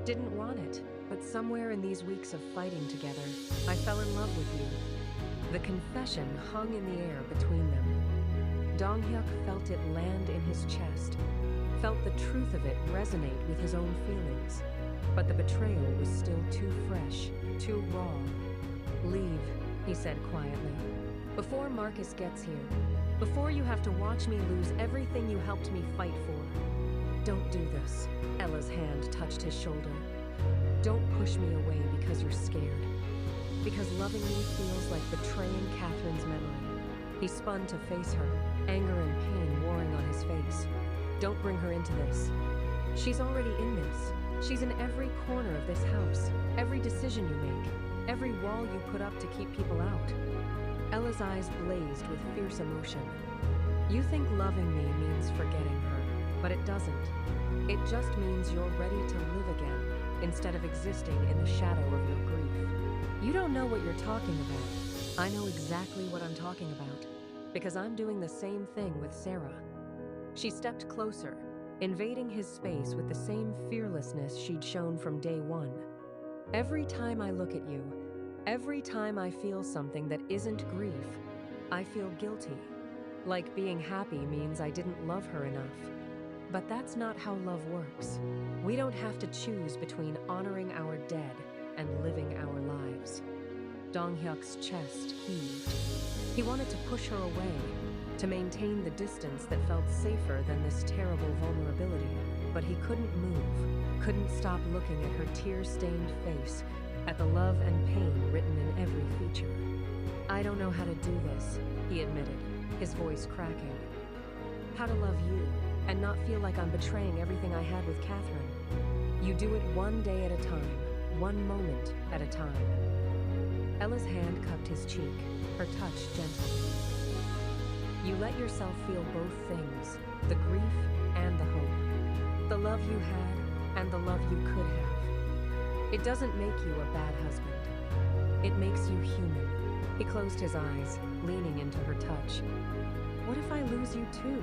Didn't want it, but somewhere in these weeks of fighting together, I fell in love with you. The confession hung in the air between them. Dong-hyuk felt it land in his chest, felt the truth of it resonate with his own feelings. But the betrayal was still too fresh, too raw. Leave, he said quietly. Before Marcus gets here, before you have to watch me lose everything you helped me fight for. Don't do this. Ella's hand touched his shoulder. Don't push me away because you're scared. Because loving me feels like betraying Catherine's memory. He spun to face her, anger and pain warring on his face. Don't bring her into this. She's already in this. She's in every corner of this house, every decision you make, every wall you put up to keep people out. Ella's eyes blazed with fierce emotion. You think loving me means forgetting her, but it doesn't. It just means you're ready to live again, instead of existing in the shadow of your grief. You don't know what you're talking about. I know exactly what I'm talking about, because I'm doing the same thing with Sarah. She stepped closer, invading his space with the same fearlessness she'd shown from day one. Every time I look at you, every time I feel something that isn't grief, I feel guilty. Like being happy means I didn't love her enough. But that's not how love works. We don't have to choose between honoring our dead and living our lives. Dong-hyuk's chest heaved. He wanted to push her away, to maintain the distance that felt safer than this terrible vulnerability, but he couldn't move, couldn't stop looking at her tear-stained face, at the love and pain written in every feature. "I don't know how to do this," he admitted, his voice cracking. "How to love you, and not feel like I'm betraying everything I had with Catherine. You do it one day at a time, one moment at a time." Ella's hand cupped his cheek, her touch gentle. "You let yourself feel both things, the grief and the hope. The love you had and the love you could have. It doesn't make you a bad husband. It makes you human." He closed his eyes, leaning into her touch. "What if I lose you too?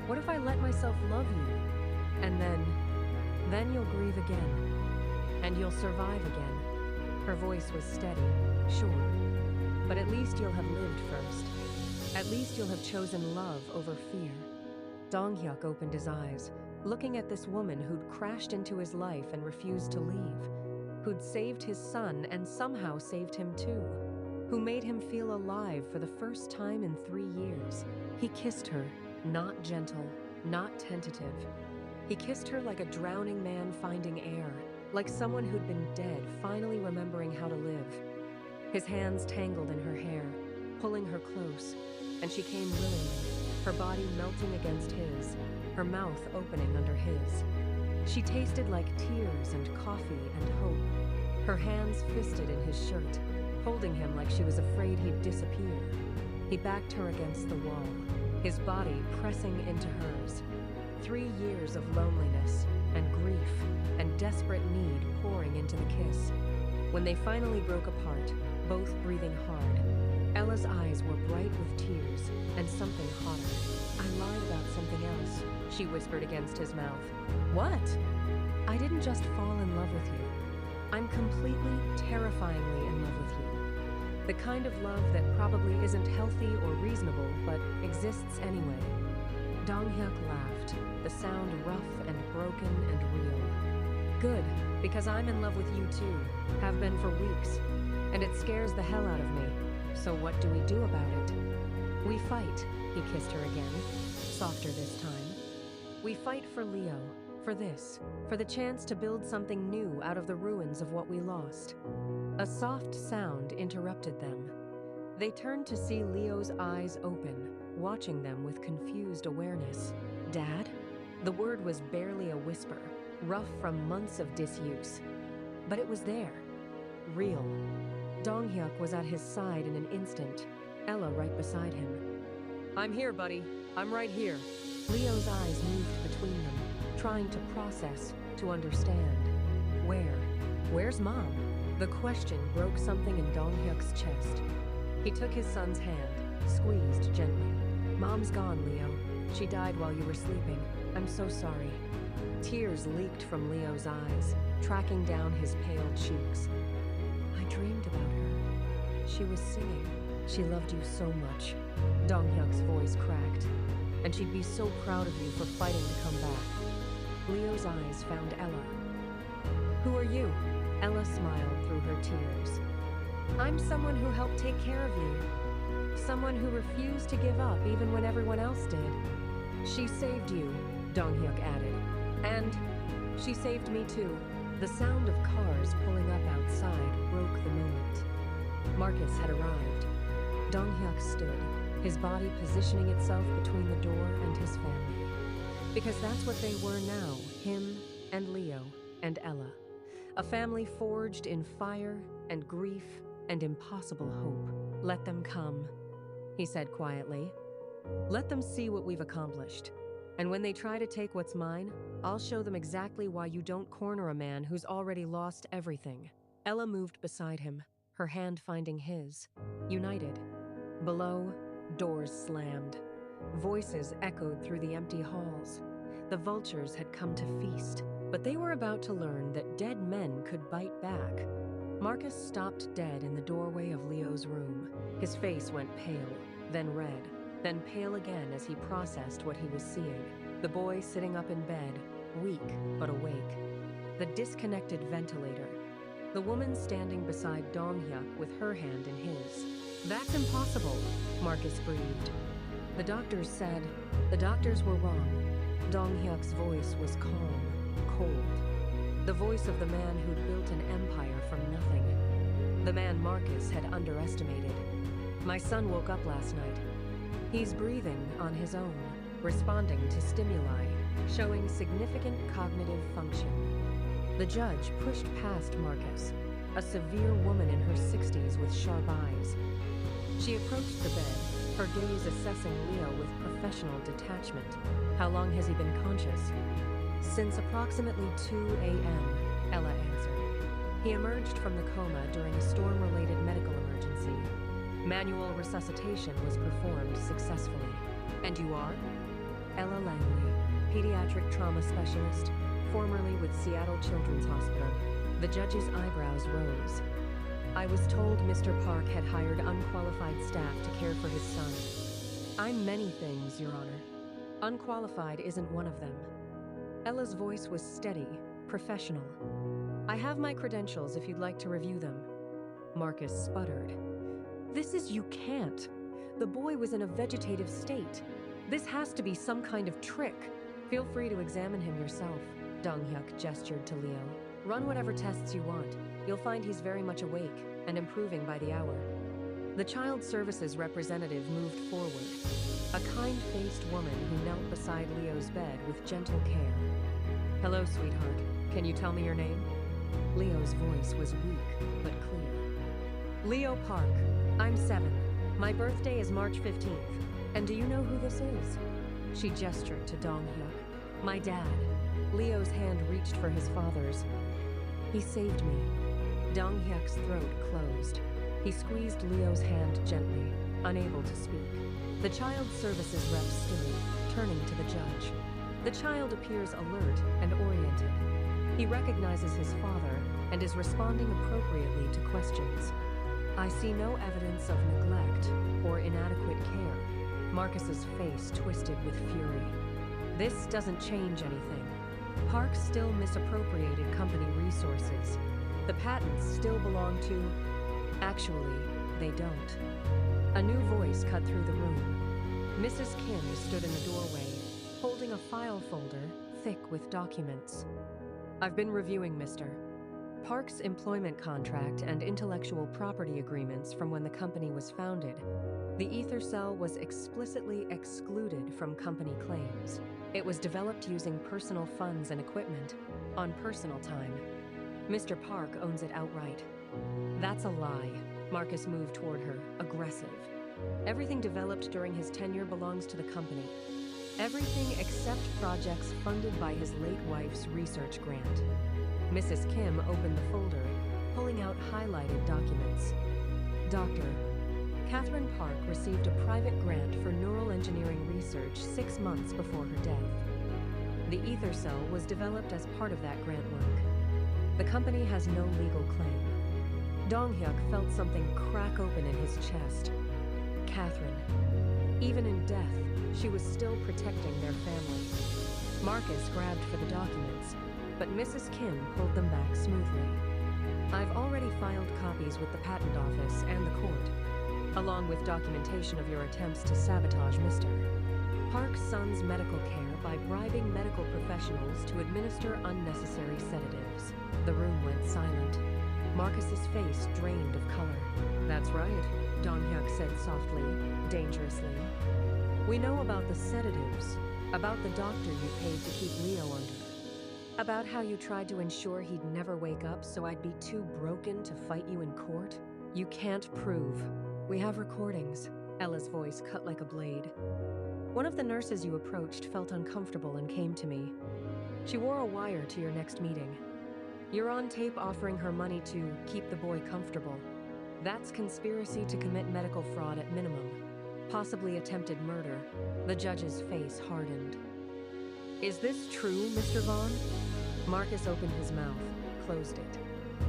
What if I let myself love you? And then you'll grieve again. And you'll survive again." Her voice was steady, sure. "But at least you'll have lived first. At least you'll have chosen love over fear." Dong-hyuk opened his eyes, looking at this woman who'd crashed into his life and refused to leave, who'd saved his son and somehow saved him too, who made him feel alive for the first time in 3 years. He kissed her, not gentle, not tentative. He kissed her like a drowning man finding air, like someone who'd been dead finally remembering how to live. His hands tangled in her hair, pulling her close, and she came willingly, her body melting against his, her mouth opening under his. She tasted like tears and coffee and hope, her hands fisted in his shirt, holding him like she was afraid he'd disappear. He backed her against the wall, his body pressing into hers. 3 years of loneliness and grief and desperate need pouring into the kiss. When they finally broke apart, both breathing hard, Ella's eyes were bright with tears and something hotter. "I lied about something else," she whispered against his mouth. "What?" "I didn't just fall in love with you. I'm completely, terrifyingly in love with you. The kind of love that probably isn't healthy or reasonable, but exists anyway." Dong-hyuk laughed, the sound rough and broken and real. "Good, because I'm in love with you too, have been for weeks, and it scares the hell out of me. So what do we do about it?" "We fight," he kissed her again, softer this time. "We fight for Leo, for this, for the chance to build something new out of the ruins of what we lost." A soft sound interrupted them. They turned to see Leo's eyes open, watching them with confused awareness. "Dad?" The word was barely a whisper, rough from months of disuse. But it was there. Real. Dong-hyuk was at his side in an instant, Ella right beside him. "I'm here, buddy. I'm right here." Leo's eyes moved between them, trying to process, to understand. Where? Where's Mom? The question broke something in Dong-hyuk's chest. He took his son's hand, squeezed gently. "Mom's gone, Leo. She died while you were sleeping. I'm so sorry." Tears leaked from Leo's eyes, tracking down his pale cheeks. "I dreamed about her. She was singing. She loved you so much." Dong-hyuk's voice cracked. "And she'd be so proud of you for fighting to come back." Leo's eyes found Ella. "Who are you?" Ella smiled through her tears. "I'm someone who helped take care of you. Someone who refused to give up even when everyone else did. She saved you," Dong-hyuk added. "And she saved me too." The sound of cars pulling up outside broke the moment. Marcus had arrived. Dong-hyuk stood, his body positioning itself between the door and his family. Because that's what they were now, him and Leo and Ella. A family forged in fire and grief and impossible hope. "Let them come," he said quietly. "Let them see what we've accomplished. And when they try to take what's mine, I'll show them exactly why you don't corner a man who's already lost everything." Ella moved beside him, her hand finding his. United. Below, doors slammed. Voices echoed through the empty halls. The vultures had come to feast, but they were about to learn that dead men could bite back. Marcus stopped dead in the doorway of Leo's room. His face went pale, then red, then pale again as he processed what he was seeing. The boy sitting up in bed, weak but awake. The disconnected ventilator. the woman standing beside Dong-hyuk with her hand in his. "That's impossible," Marcus breathed. The doctors said. The doctors were wrong. Dong-hyuk's voice was calm, cold. The voice of the man who'd built an empire from nothing. The man Marcus had underestimated. "My son woke up last night. He's breathing on his own, responding to stimuli, showing significant cognitive function." The judge pushed past Marcus, a severe woman in her 60s with sharp eyes. She approached the bed, her gaze assessing Leo with professional detachment. "How long has he been conscious?" "Since approximately 2 a.m., Ella answered. "He emerged from the coma during a storm-related medical emergency. Manual resuscitation was performed successfully." "And you are?" "Ella Langley, pediatric trauma specialist, formerly with Seattle Children's Hospital." The judge's eyebrows rose. "I was told Mr. Park had hired unqualified staff to care for his son." "I'm many things, Your Honor. Unqualified isn't one of them." Ella's voice was steady, professional. "I have my credentials if you'd like to review them." Marcus sputtered. You can't. The boy was in a vegetative state. This has to be some kind of trick." "Feel free to examine him yourself," Dong-hyuk gestured to Leo. "Run whatever tests you want. You'll find he's very much awake and improving by the hour." The child services representative moved forward, a kind-faced woman who knelt beside Leo's bed with gentle care. "Hello, sweetheart. Can you tell me your name?" Leo's voice was weak but clear. "Leo Park. I'm 7. My birthday is March 15th. And do you know who this is?" She gestured to Dong-hyuk. "My dad." Leo's hand reached for his father's. "He saved me." Dong-hyuk's throat closed. He squeezed Leo's hand gently, unable to speak. The child services rep stood, turning to the judge. The child appears alert and oriented. He recognizes his father and is responding appropriately to questions. "I see no evidence of neglect or inadequate care." Marcus's face twisted with fury. "This doesn't change anything. Park still misappropriated company resources. The patents still belong to..." "Actually, they don't." A new voice cut through the room. Mrs. Kim stood in the doorway, holding a file folder thick with documents. "I've been reviewing Mr. Park's employment contract and intellectual property agreements from when the company was founded. The ether cell was explicitly excluded from company claims. It was developed using personal funds and equipment, on personal time. Mr. Park owns it outright." "That's a lie." Marcus moved toward her, aggressive. "Everything developed during his tenure belongs to the company. Everything except projects funded by his late wife's research grant." Mrs. Kim opened the folder, pulling out highlighted documents. "Dr. Catherine Park received a private grant for neural engineering research 6 months before her death. The ether cell was developed as part of that grant work. The company has no legal claim." Dong-hyuk felt something crack open in his chest. Catherine. Even in death, she was still protecting their family. Marcus grabbed for the documents, but Mrs. Kim pulled them back smoothly. "I've already filed copies with the patent office and the court, along with documentation of your attempts to sabotage Mr. Park's son's medical care by bribing medical professionals to administer unnecessary sedatives." The room went silent. Marcus's face drained of color. "That's right," Dong-hyuk said softly, dangerously. "We know about the sedatives, about the doctor you paid to keep Leo under, about how you tried to ensure he'd never wake up so I'd be too broken to fight you in court. You can't prove. We have recordings." Ella's voice cut like a blade. "One of the nurses you approached felt uncomfortable and came to me. She wore a wire to your next meeting. You're on tape offering her money to keep the boy comfortable. That's conspiracy to commit medical fraud at minimum, possibly attempted murder." The judge's face hardened. "Is this true, Mr. Vaughn?" Marcus opened his mouth, closed it.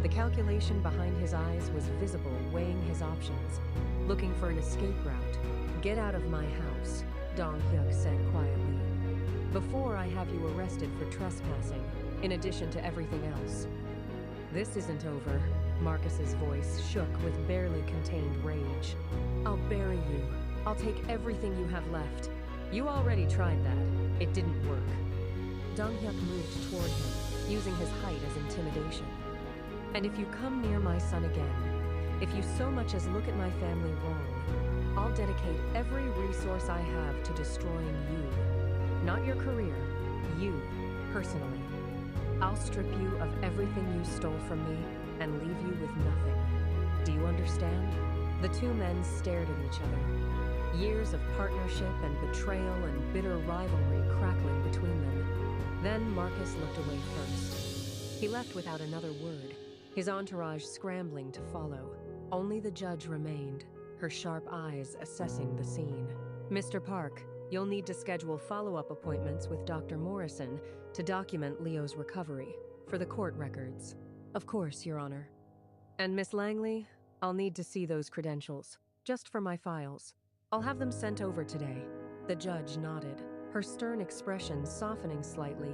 The calculation behind his eyes was visible, weighing his options, looking for an escape route. "Get out of my house," Dong-hyuk said quietly, "before I have you arrested for trespassing, in addition to everything else." This isn't over. Marcus's voice shook with barely contained rage. I'll bury you. I'll take everything you have left. You already tried that. It didn't work. Dong-hyuk moved toward him, using his height as intimidation. And if you come near my son again, if you so much as look at my family wrong, I'll dedicate every resource I have to destroying you. Not your career, you, personally. I'll strip you of everything you stole from me and leave you with nothing. Do you understand? The two men stared at each other. Years of partnership and betrayal and bitter rivalry crackling between them. Then Marcus looked away first. He left without another word, his entourage scrambling to follow. Only the judge remained, her sharp eyes assessing the scene. Mr. Park, you'll need to schedule follow-up appointments with Dr. Morrison to document Leo's recovery, for the court records. Of course, Your Honor. And Miss Langley, I'll need to see those credentials, just for my files. I'll have them sent over today. The judge nodded, her stern expression softening slightly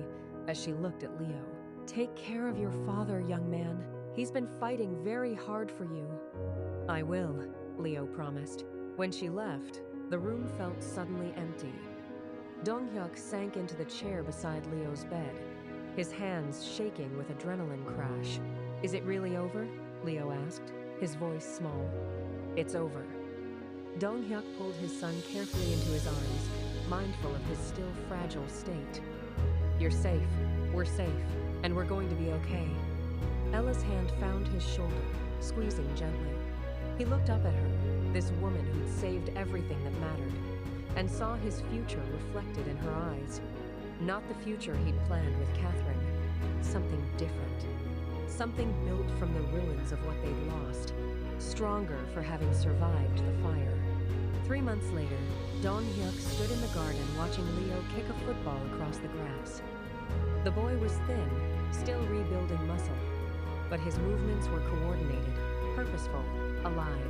as she looked at Leo. Take care of your father, young man. He's been fighting very hard for you. I will, Leo promised. When she left, the room felt suddenly empty. Dong-hyuk sank into the chair beside Leo's bed, his hands shaking with adrenaline crash. Is it really over? Leo asked, his voice small. It's over. Dong-hyuk pulled his son carefully into his arms, mindful of his still fragile state. You're safe, we're safe, and we're going to be okay. Ella's hand found his shoulder, squeezing gently. He looked up at her, this woman who'd saved everything that mattered, and saw his future reflected in her eyes. Not the future he'd planned with Catherine. Something different. Something built from the ruins of what they'd lost, stronger for having survived the fire. 3 months later, Dong-hyuk stood in the garden watching Leo kick a football across the grass. The boy was thin, still rebuilding muscle, but his movements were coordinated, purposeful, alive.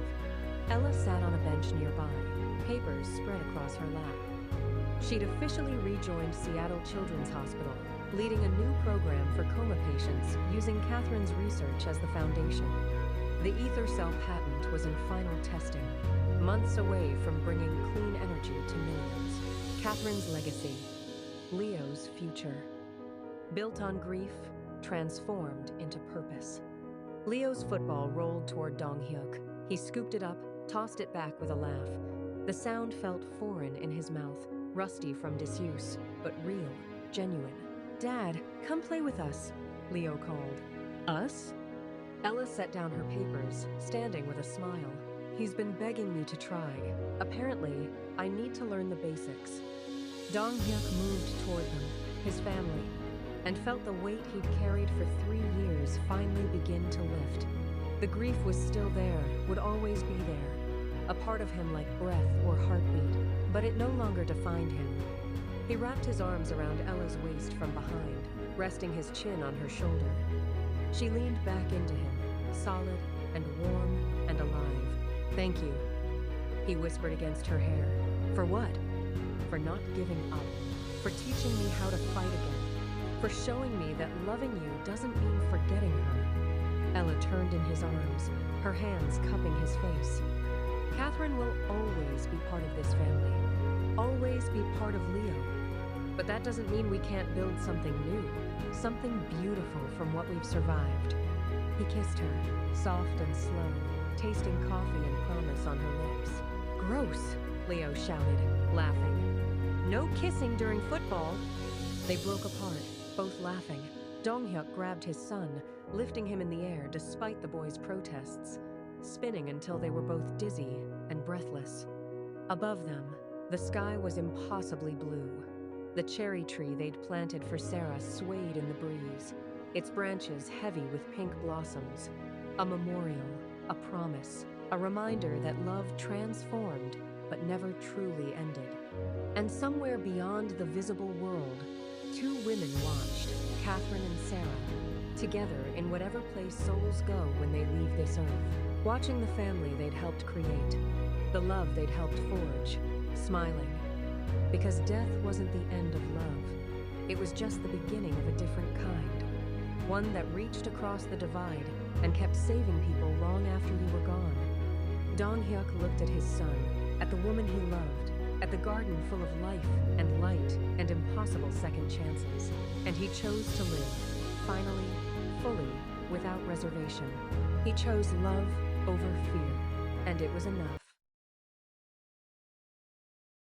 Ella sat on a bench nearby, papers spread across her lap. She'd officially rejoined Seattle Children's Hospital, leading a new program for coma patients using Catherine's research as the foundation. The ether cell patent was in final testing, months away from bringing clean energy to millions. Catherine's legacy, Leo's future. Built on grief, transformed into purpose. Leo's football rolled toward Dong-hyuk. He scooped it up, tossed it back with a laugh. The sound felt foreign in his mouth, rusty from disuse, but real, genuine. Dad, come play with us, Leo called. Us? Ella set down her papers, standing with a smile. He's been begging me to try. Apparently, I need to learn the basics. Dong-hyuk moved toward them, his family, and felt the weight he'd carried for 3 years finally begin to lift. The grief was still there, would always be there, a part of him like breath or heartbeat, but it no longer defined him. He wrapped his arms around Ella's waist from behind, resting his chin on her shoulder. She leaned back into him, solid and warm and alive. Thank you, he whispered against her hair. For what? For not giving up, for teaching me how to fight again, for showing me that loving you doesn't mean forgetting her. Ella turned in his arms, her hands cupping his face. Catherine will always be part of this family, always be part of Leo. But that doesn't mean we can't build something new, something beautiful from what we've survived. He kissed her, soft and slow, tasting coffee and promise on her lips. Gross, Leo shouted, laughing. No kissing during football. They broke apart, both laughing. Dong-hyuk grabbed his son, lifting him in the air despite the boys' protests, spinning until they were both dizzy and breathless. Above them, the sky was impossibly blue. The cherry tree they'd planted for Sarah swayed in the breeze, its branches heavy with pink blossoms. A memorial, a promise, a reminder that love transformed but never truly ended. And somewhere beyond the visible world, 2 women watched, Catherine and Sarah, together in whatever place souls go when they leave this earth, watching the family they'd helped create, the love they'd helped forge, smiling. Because death wasn't the end of love. It was just the beginning of a different kind. one that reached across the divide and kept saving people long after you were gone. Dong-hyuk looked at his son, at the woman he loved, at the garden full of life and light and impossible second chances, and he chose to live, finally, fully, without reservation. He chose love over fear, and it was enough.